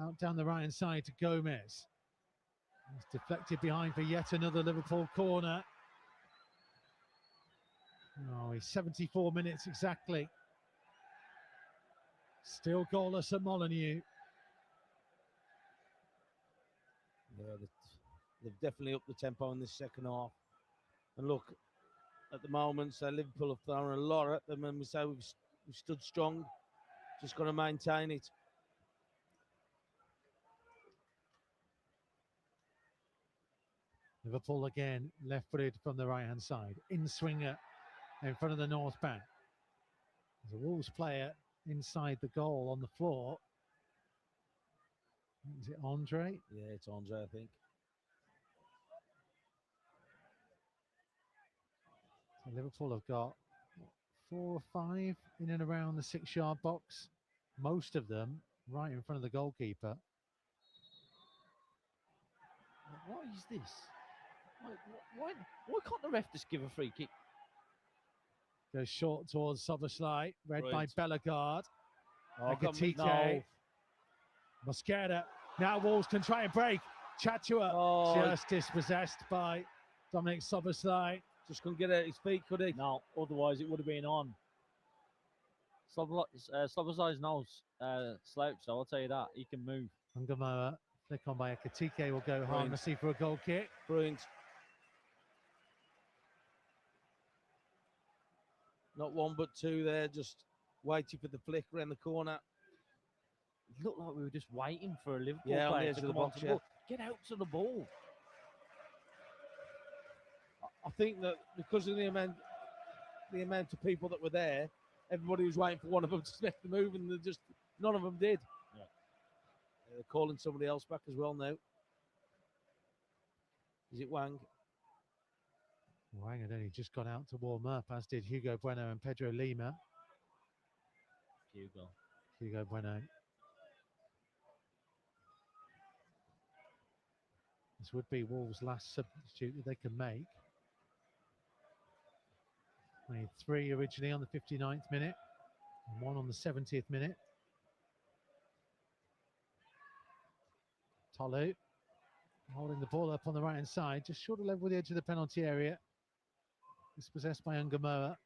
Out down the right-hand side to Gomez. It's deflected behind for yet another Liverpool corner. Oh, he's 74 minutes exactly. Still goalless at Molineux. Yeah, they've definitely upped the tempo in this second half. And look, at the moment, so Liverpool have thrown a lot at them, and we say we've stood strong. Just got to maintain it. Liverpool again, left-footed from the right-hand side. In-swinger in front of the North Bank. There's a Wolves player inside the goal on the floor. Is it Andre? Yeah, it's Andre, I think. So Liverpool have got 4 or 5 in and around the 6-yard box. Most of them right in front of the goalkeeper. What is this? Why can't the ref just give a free kick? Goes short towards Soboslai, read Brilliant. by Bellegarde. Oh, Ekitike. no. Mosquera. Now Wolves can try and break. Chatua just dispossessed by Dominic Soboslai. Just couldn't get at his feet, could he? No, otherwise it would have been on. Soboslai's no slouch, so I'll tell you that. He can move. Ungamoa, flick on by Ekitike, will go harmlessly for a goal kick. Brilliant. Not one but two there, just waiting for the flick around the corner. It looked like we were just waiting for a Liverpool Yeah, on the player edge to of the come box, onto the yeah. ball. Get out to the ball. I think that because of the amount of people that were there, everybody was waiting for one of them to make the move, and none of them did. Yeah. They're calling somebody else back as well now. Is it Wang? Wang had only just gone out to warm up, as did Hugo Bueno and Pedro Lima. Hugo Bueno. This would be Wolves' last substitute that they can make. Made 3 originally on the 59th minute and 1 on the 70th minute. Tolu holding the ball up on the right-hand side, just short of level with the edge of the penalty area. Dispossessed by Ungamoa.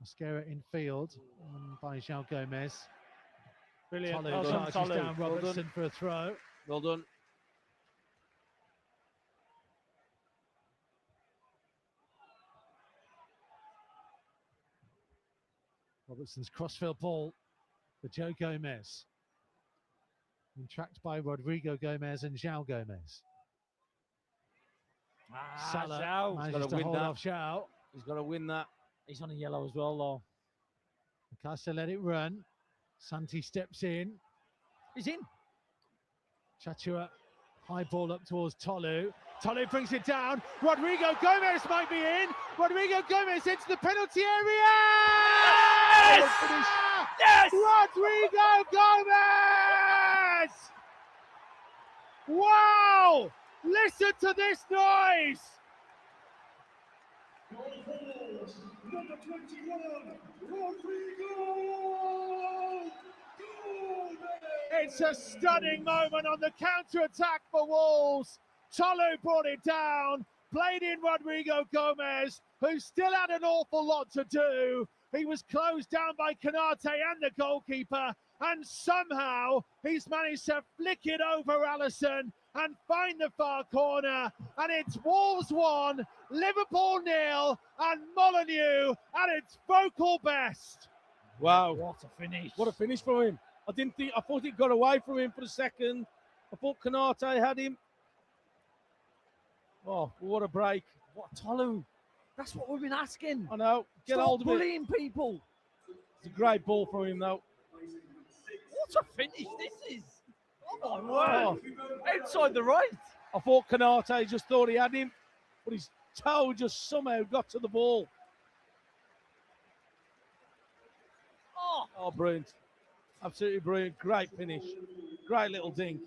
Mosquera in field by João Gomez. Brilliant. Tolu Well done, charges Tolu. down Well Robertson done. for a throw. Well done. Robertson's crossfield ball for Joe Gomez. And tracked by Rodrigo Gomez and João Gomez. Salah João. manages to hold off João. He's got to win that. He's on a yellow as well, though. Casa let it run. Santi steps in. He's in. Chatua, high ball up towards Tolu. Tolu brings it down. Rodrigo Gomez might be in. Rodrigo Gomez into the penalty area. Yes! Yes! Rodrigo Gomez! Wow! Listen to this noise! Number 21, Rodrigo Gomez! It's a stunning moment on the counter-attack for Wolves. Tolu brought it down, played in Rodrigo Gomez, who still had an awful lot to do. He was closed down by Canate and the goalkeeper, and somehow he's managed to flick it over Alisson and find the far corner. And it's Wolves 1, Liverpool 0, and Molineux at its vocal best. Wow. What a finish. What a finish from him. I thought it got away from him for a second. I thought Canate had him. Oh, what a break. What Tolu. That's what we've been asking. I know. Get Stop hold of it. bullying people. It's a great ball from him, though. What a finish this is. Oh, my word. Outside the right. I thought Canate just thought he had him, but his toe just somehow got to the ball. Oh, brilliant. Absolutely brilliant. Great finish. Great little dink.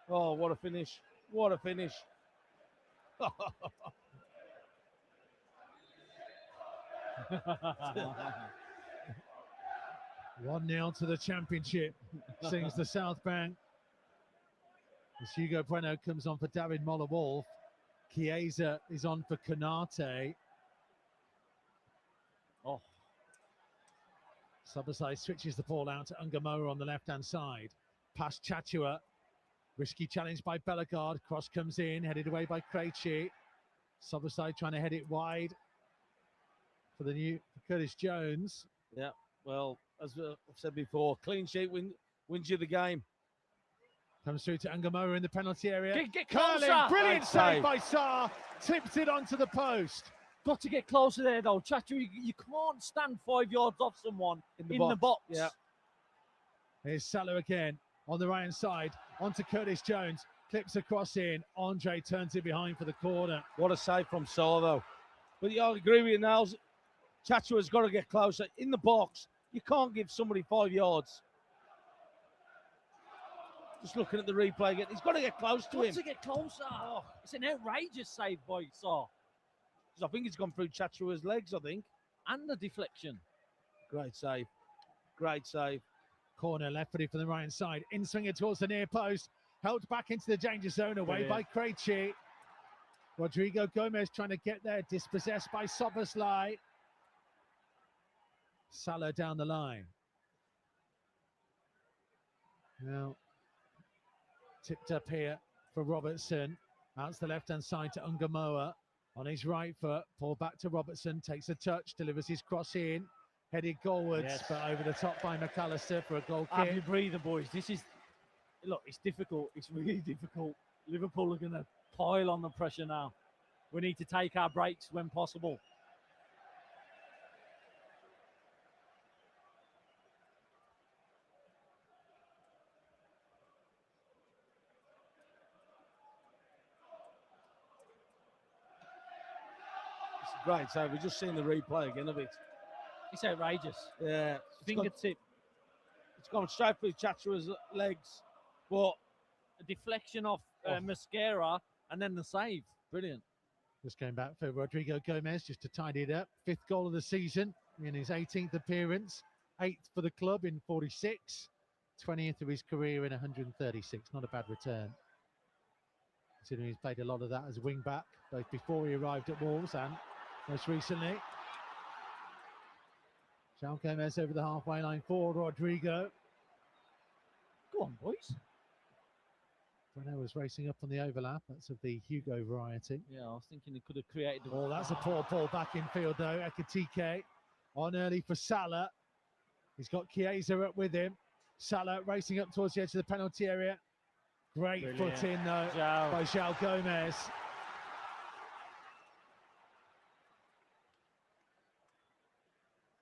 Oh, what a finish. What a finish. 1-0 to the championship, sings the South Bank. As Hugo Bueno comes on for David Moller-Wolf. Chiesa is on for Canate. Oh. Soboslai switches the ball out to Ungamoa on the left-hand side. Past Chatua. Risky challenge by Bellegarde. Cross comes in, headed away by Krejci. Soboslai trying to head it wide for Curtis Jones. Yeah, well, as I've said before, clean sheet wins you the game. Comes through to Ungamoa in the penalty area. Get Curling, closer. brilliant Nice save save. by Sarr. Tips it onto the post. Got to get closer there, though. Chacha, you can't stand 5 yards off someone in the box. Yeah. Here's Salah again on the right-hand side. Onto Curtis Jones. clips across in. Andre turns it behind for the corner. What a save from Salah, though. But yeah, I agree with you, Niles. Chachua's got to get closer. In the box, you can't give somebody 5 yards. Just looking at the replay again. He's got to get close to him. Got to get closer. Oh, it's an outrageous save by Salah. I think it's gone through Chachua's legs, I think. And the deflection. Great save. Great save. Corner left footed from the right hand side. In swinger towards the near post. Helped back into the danger zone. Away by Krejci. Rodrigo Gomez trying to get there. Dispossessed by Soboslai. Salah down the line. Now tipped up here for Robertson. Out to the left-hand side to Ungamoa. On his right foot. Pulled back to Robertson. Takes a touch. Delivers his cross in. Headed goalwards, but over the top by McAllister for a goal kick. Have your breather, boys. This is, look, it's difficult. It's really difficult. Liverpool are going to pile on the pressure now. We need to take our breaks when possible. It's great save. We've just seen the replay again of it. It's outrageous. Yeah. Fingertip. It's gone straight through Chachua's legs. But a deflection off Mascara and then the save. Brilliant. Just going back for Rodrigo Gomez just to tidy it up. 5th goal of the season in his 18th appearance. 8th for the club in 46. 20th of his career in 136. Not a bad return, considering he's played a lot of that as wing back, both before he arrived at Wolves and most recently. João Gomez over the halfway line for Rodrigo. Go on, boys. Breno was racing up on the overlap. That's of the Hugo variety. Yeah, I was thinking he could have created... Oh, that's a poor ball back in field, though. Ekitike on early for Salah. He's got Chiesa up with him. Salah racing up towards the edge of the penalty area. Great foot in, though, by João Gomez.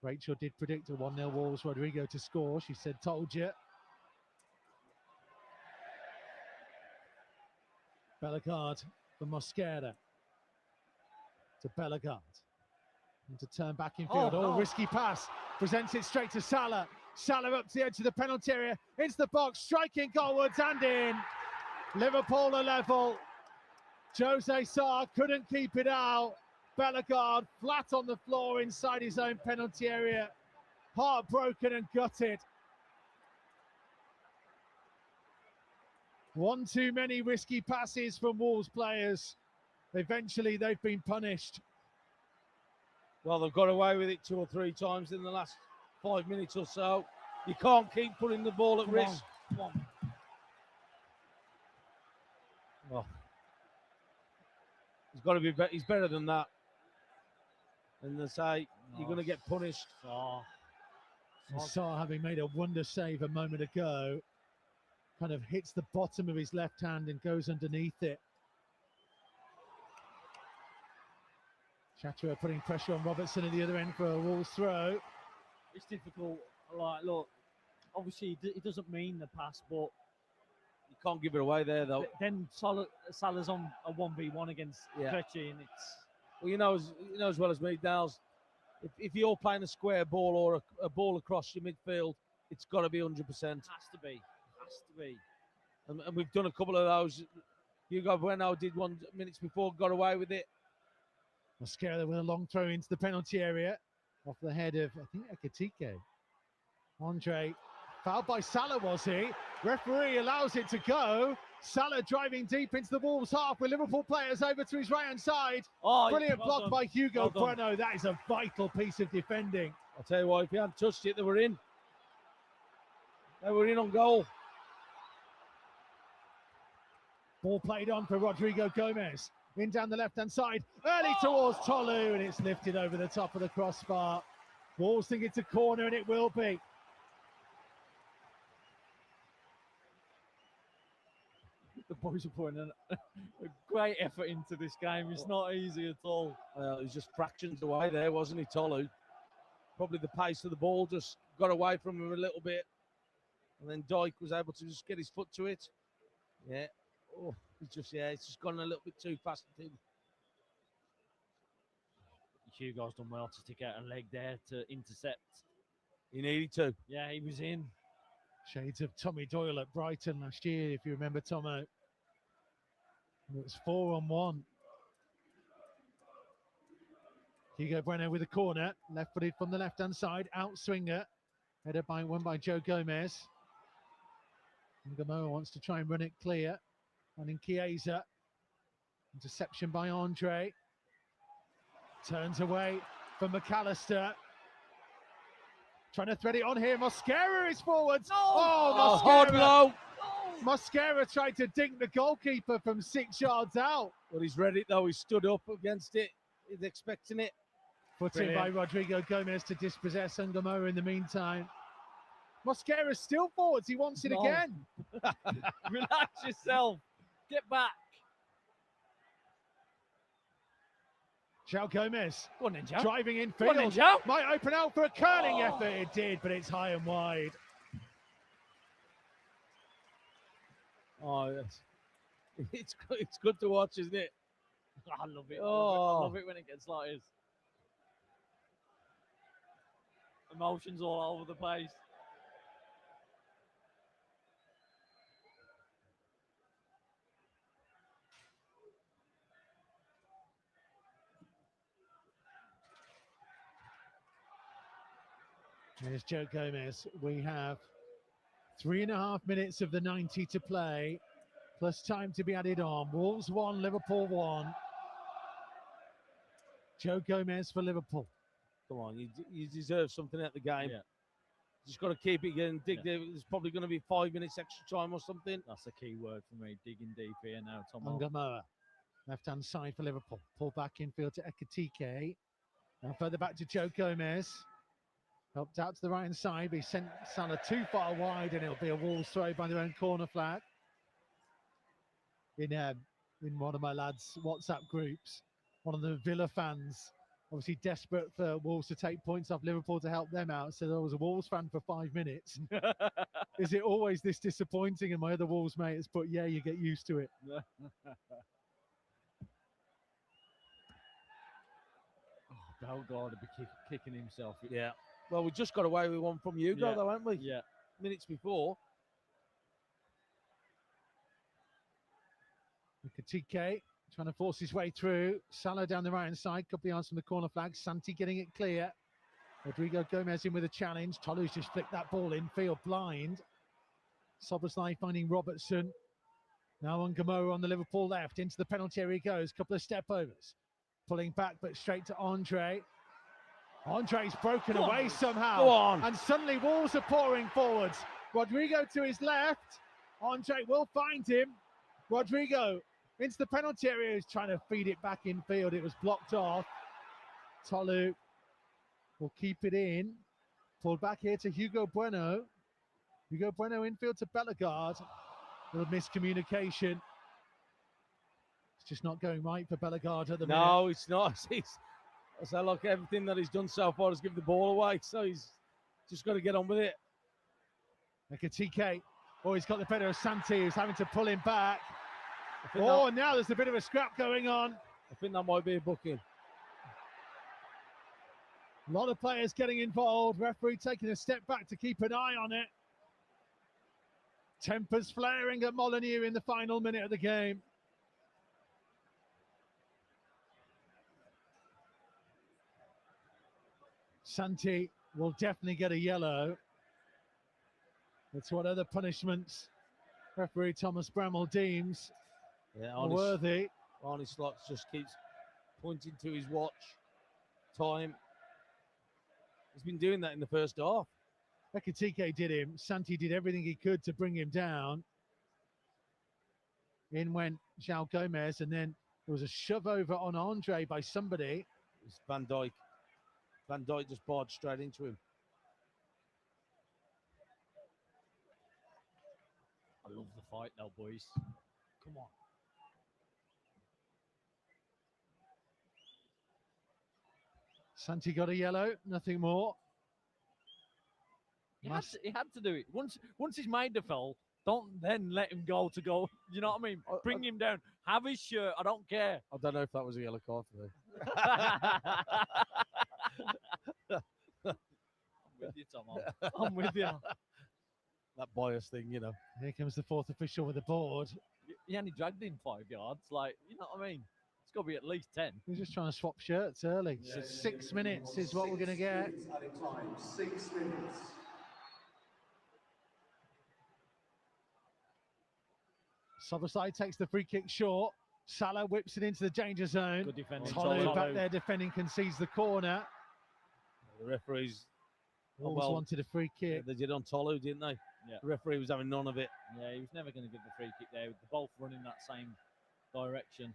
Rachel did predict a 1-0 Wolves, Rodrigo to score. She said, told you. Bellegarde for Mosquera. To Bellegarde. And to turn back in field. Oh, risky pass. Presents it straight to Salah. Salah up to the edge of the penalty area. Into the box. Striking goalwards and in. Liverpool are level. Jose Sarr couldn't keep it out. Bellegarde flat on the floor inside his own penalty area. Heartbroken and gutted. One too many risky passes from Wolves players. Eventually, they've been punished. Well, they've got away with it 2 or 3 times in the last 5 minutes or so. You can't keep putting the ball at risk. Come on. Well, he's got to be. He's better than that. And they say you're going to get punished. Sarr, having made a wonder save a moment ago, kind of hits the bottom of his left hand and goes underneath it. Chachua putting pressure on Robertson at the other end for a Wolves throw. It's difficult. Like, look, obviously it doesn't mean the pass, but you can't give it away there, though. Then Salah's on a 1v1 against Krejci, and it's... Well, you know as well as me, Dales, if you're playing a square ball or a ball across your midfield, it's got to be 100%. It has to be. And we've done a couple of those. Hugo Bueno did 1 minutes before, got away with it. Mosquera with a long throw into the penalty area. Off the head of, I think, Ekitike. Andre, fouled by Salah, was he? Referee allows it to go. Salah driving deep into the Wolves half with Liverpool players over to his right-hand side. Brilliant block by Hugo Bueno. That is a vital piece of defending. I'll tell you what, if he hadn't touched it, they were in. They were in on goal. Ball played on for Rodrigo Gomez. In down the left-hand side. Early towards Tolu, and it's lifted over the top of the crossbar. Wolves think it's a corner, and it will be. The boys are putting a great effort into this game. It's not easy at all. Well, he was just fractions away there, wasn't he, Tolu? Probably the pace of the ball just got away from him a little bit. And then Dijk was able to just get his foot to it. Yeah. Oh, it's just gone a little bit too fast. Hugo's done well to stick out a leg there to intercept. He needed to. Yeah, he was in. Shades of Tommy Doyle at Brighton last year, if you remember, Tomo. It was 4-on-1. Hugo Bueno with a corner, left-footed from the left-hand side, out swinger, headed by Joe Gomez. And Gamoa wants to try and run it clear. And in Chiesa, interception by Andre. Turns away from McAllister. Trying to thread it on here. Mosquera is forwards. Oh, hard Mosquera. blow. Mosquera tried to dink the goalkeeper from 6 yards out. But he's read it though. He stood up against it. He's expecting it. Put in by Rodrigo Gomez to dispossess Gamoa in the meantime. Mosquera's still forwards. He wants it again. Relax yourself. Get back. João Gomez Go on then, João. driving in Go on field. then, João. Might open out for a curling effort. It did, but it's high and wide. Oh, yes. It's good to watch, isn't it? I love it. Oh. I love it when it gets like this. Emotions all over the place. There's Joe Gomez. We have 3.5 minutes of the 90 to play, plus time to be added on. Wolves 1, Liverpool 1. Joe Gomez for Liverpool. Come on, you deserve something at the game. Yeah. Just got to keep it going. There's probably going to be 5 minutes extra time or something. That's a key word for me. Digging deep here now, Tom. Gamoa, left-hand side for Liverpool. Pull back infield to Ekitike. Now further back to Joe Gomez. Helped out to the right-hand side, but he sent Salah too far wide, and it'll be a Wolves throw by their own corner flag. In one of my lads' WhatsApp groups, one of the Villa fans, obviously desperate for Wolves to take points off Liverpool to help them out, so there was a Wolves fan for 5 minutes. Is it always this disappointing? And my other Wolves mate has put, yeah, you get used to it. Bellegarde would be kicking himself. Yeah. Well, we just got away with one from Hugo, though, haven't we? Yeah. Minutes before. Ekitike trying to force his way through. Salah down the right-hand side. Couple of yards from the corner flag. Santi getting it clear. Rodrigo Gomez in with a challenge. Tolu's just flicked that ball in. Field blind. Soboslai finding Robertson. Now on Gamoa on the Liverpool left. Into the penalty area he goes. Couple of step overs. Pulling back, but straight to Andre. Andre's broken away somehow. Go on. And suddenly Wolves are pouring forwards. Rodrigo to his left. Andre will find him. Rodrigo into the penalty area. He's trying to feed it back in field. It was blocked off. Tolu will keep it in. Pulled back here to Hugo Bueno. Hugo Bueno infield to Bellegarde. Little miscommunication. It's just not going right for Bellegarde at the minute. No, it's not. I say, look, everything that he's done so far is give the ball away. So he's just got to get on with it. Ekitike. Oh, he's got the better of Santi, who's having to pull him back. Now there's a bit of a scrap going on. I think that might be a booking. A lot of players getting involved. Referee taking a step back to keep an eye on it. Tempers flaring at Molineux in the final minute of the game. Santi will definitely get a yellow. That's what other punishments referee Thomas Bramall deems worthy. Arnie Slots just keeps pointing to his watch. Time. He's been doing that in the first half. Ekitike did him. Santi did everything he could to bring him down. In went João Gomez, and then there was a shove over on Andre by somebody. It's Van Dijk. Van Dijk just barged straight into him. I love the fight now, boys. Come on. Santi got a yellow, nothing more. He had to do it. Once he's made the foul, Don't then let him go to go. You know what I mean? Bring him down. Have his shirt. I don't care. I don't know if that was a yellow card for me. I'm with you, Tom. I'm with you. That bias thing, you know. Here comes the fourth official with the board. He only dragged in 5 yards. Like, you know what I mean? It's got to be at least 10. He's just trying to swap shirts early. So 6 minutes is what we're going to get. Added time, 6 minutes. Soberside takes the free kick short. Salah whips it into the danger zone. Good defending. Tolu back there defending, concedes the corner. The referees Wolves wanted a free kick. They did on Tolu, didn't they? Yeah. The referee was having none of it. Yeah, he was never going to give the free kick there. With the both running that same direction.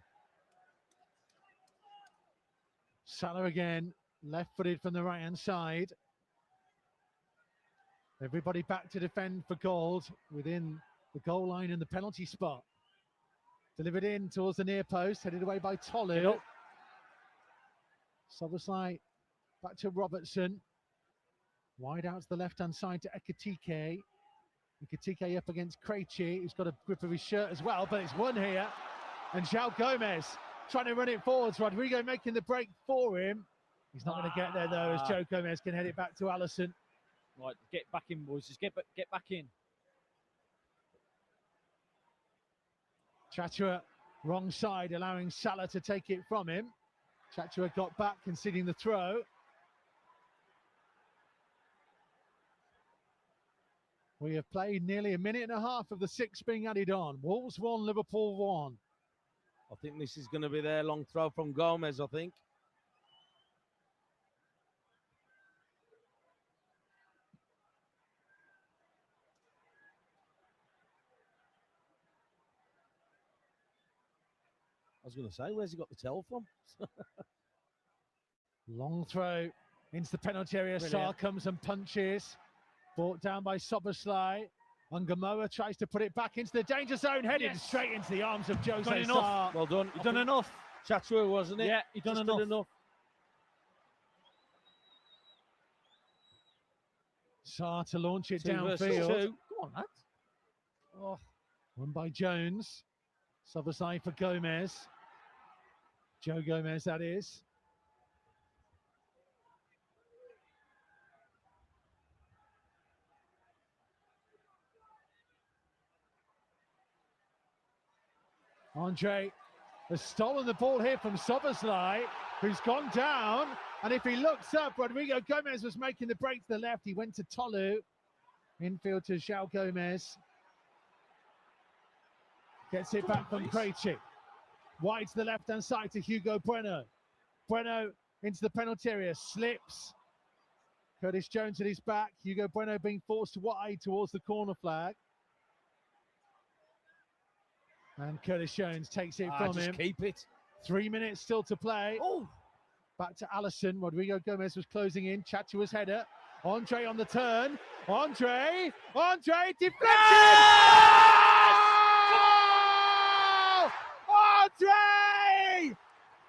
Salah again, left-footed from the right-hand side. Everybody back to defend for gold within the goal line and the penalty spot. Delivered in towards the near post, headed away by Tolu. Soboslai back to Robertson. Wide out to the left-hand side to Ekitike. Ekitike up against Krejci, who's got a grip of his shirt as well, but it's won here. And João Gomez trying to run it forwards. Rodrigo making the break for him. He's not going to get there, though, as João Gomez can head it back to Alisson. Right, get back in, boys. Just get back in. Chatua, wrong side, allowing Salah to take it from him. Chatua got back, conceding the throw. We have played nearly a minute and a half of the 6 being added on. Wolves 1, Liverpool 1. I think this is going to be their long throw from Gomez, I think. I was going to say, where's he got the towel from? Long throw into the penalty area. Brilliant. Sarr comes and punches. Brought down by Soboslai. Ungamoa tries to put it back into the danger zone, headed straight into the arms of Jose Done Sarr. enough. Well done. He done enough. Chatua, wasn't it? Yeah, he done Just did enough. Sarr to launch it 2 versus downfield. 2. Go on, lads. Oh, won by Jones. Soboslai for Gomez. Joe Gomez, that is. Andre has stolen the ball here from Soboslai, who's gone down. And if he looks up, Rodrigo Gomez was making the break to the left. He went to Tolu. Infield to João Gomez. Gets it back from Krejci. Wide to the left-hand side to Hugo Bueno. Bueno into the penalty area, slips. Curtis Jones at his back. Hugo Bueno being forced wide towards the corner flag. And Curtis Jones takes it from just him. keep it. 3 minutes still to play. Oh, back to Alisson. Rodrigo Gomez was closing in. Chatua's header. Andre on the turn. Andre deflection! Oh! Andre!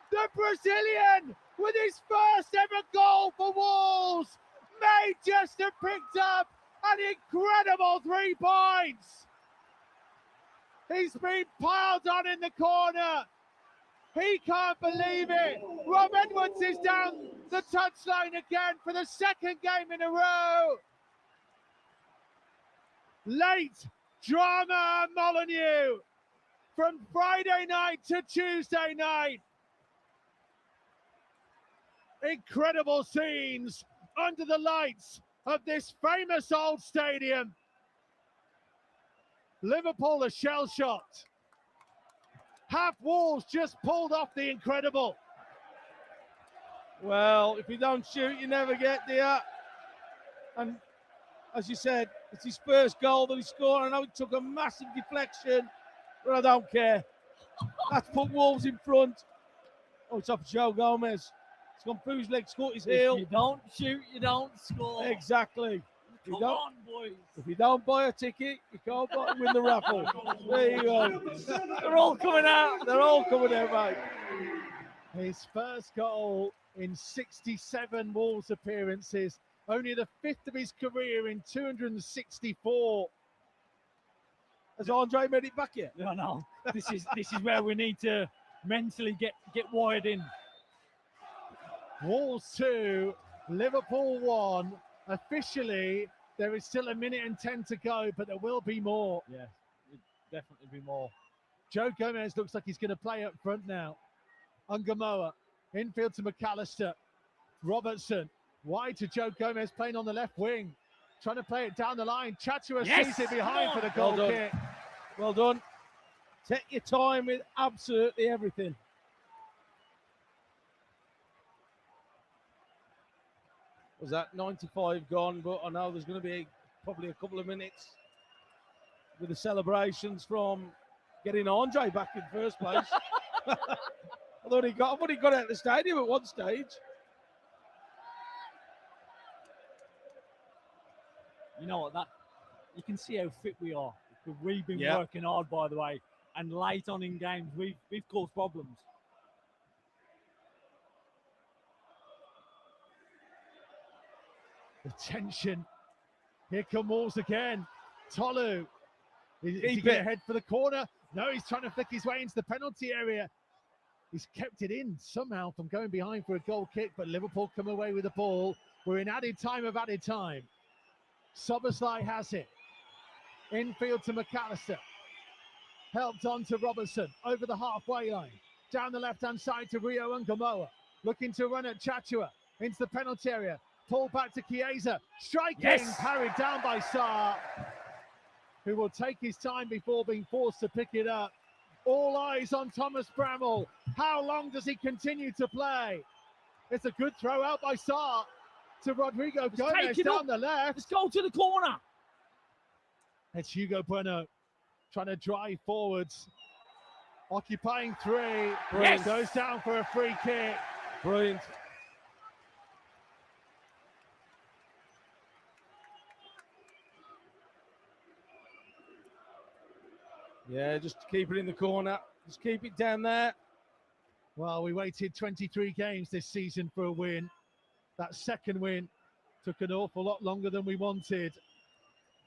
The Brazilian with his first ever goal for Wolves. Manchester picked up an incredible 3 points. He's been piled on in the corner. He can't believe it. Rob Edwards is down the touchline again for the 2nd game in a row. Late drama at Molineux from Friday night to Tuesday night. Incredible scenes under the lights of this famous old stadium. Liverpool are shell-shocked. Half Wolves just pulled off the incredible. Well, if you don't shoot, you never get there. And as you said, it's his first goal that he scored. I know it took a massive deflection, but I don't care. That's put Wolves in front. Oh, it's off João Gomez. It's gone through his legs, caught his heel. If you don't shoot, you don't score. Exactly. Come on, boys. If you don't buy a ticket, you can't win the raffle. There you go. They're all coming out. They're all coming out, mate. His first goal in 67 Wolves appearances, only the 5th of his career in 264. Has Andre made it back yet? I know. This is where we need to mentally get wired in. Wolves 2, Liverpool 1. Officially, there is still 1:10 to go, but there will be more. Yeah, definitely be more. Joe Gomez looks like he's going to play up front now. Ungamoa, infield to McAllister. Robertson, wide to Joe Gomez, playing on the left wing. Trying to play it down the line. Chatua sees it behind for the goal kick. Well done. Take your time with absolutely everything. Was that 95 gone? But I know there's going to be probably a couple of minutes with the celebrations from getting Andre back in first place. I thought he got out of the stadium at one stage. You know what? You can see how fit we are. We've been Yeah. working hard, by the way, and late on in games, we've caused problems. The tension. Here come Wolves again. Tolu. Is he Keep going to it. head for the corner? No, he's trying to flick his way into the penalty area. He's kept it in somehow from going behind for a goal kick, but Liverpool come away with the ball. We're in added time of added time. Soboslai has it. Infield to McAllister. Helped on to Robertson over the halfway line. Down the left-hand side to Rio Ungamoa. Looking to run at Chatua into the penalty area. Pull back to Chiesa. Striking, Yes! parried down by Sarr, who will take his time before being forced to pick it up. All eyes on Thomas Bramall. How long does he continue to play? It's a good throw out by Sarr to Rodrigo Gomez down the left. Let's go to the corner. It's Hugo Bueno trying to drive forwards. Occupying 3. Yes! Goes down for a free kick. Brilliant. Yeah, just keep it in the corner. Just keep it down there. Well, we waited 23 games this season for a win. That second win took an awful lot longer than we wanted.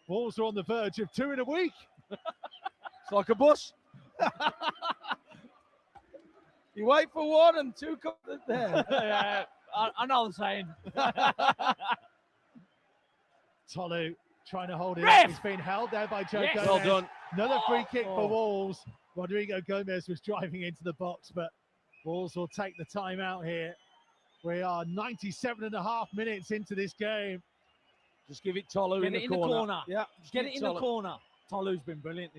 Wolves are on the verge of 2 in a week. It's like a bus. You wait for 1 and 2 come there. Yeah, I know the saying. Tolu trying to hold it Ref! up. He's been held there by Joe Yes! Gomez. Well done. Another free kick Oh. for Wolves. Rodrigo Gomez was driving into the box, but Wolves will take the time out here. We are 97.5 minutes into this game. Just give it Tolu Get in it the corner. corner. Yeah, just Get give it in the Tolu. corner. Tolu's been brilliant.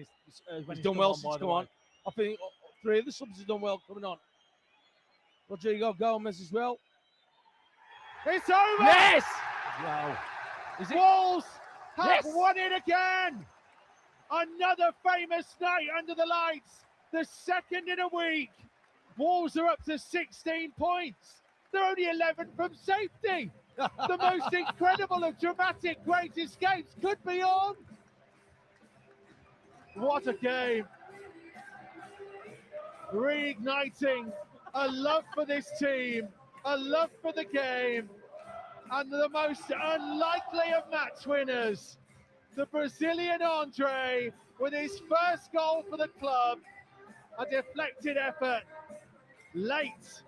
When He's done well since come on. I think 3 of the subs have done well coming on. Rodrigo Gomez as well. It's over! Yes! Wow. Wolves have Yes! won it again! Another famous night under the lights. The second in a week. Wolves are up to 16 points. They're only 11 from safety. The most incredible of dramatic great escapes could be on. What a game. Reigniting a love for this team, a love for the game, and the most unlikely of match winners, the Brazilian Andre, with his first goal for the club, a deflected effort, late,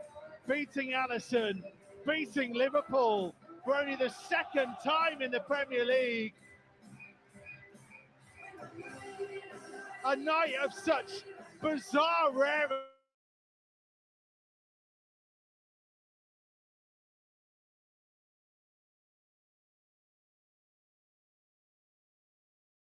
beating Alisson, beating Liverpool for only the second time in the Premier League. A night of such bizarre rarity.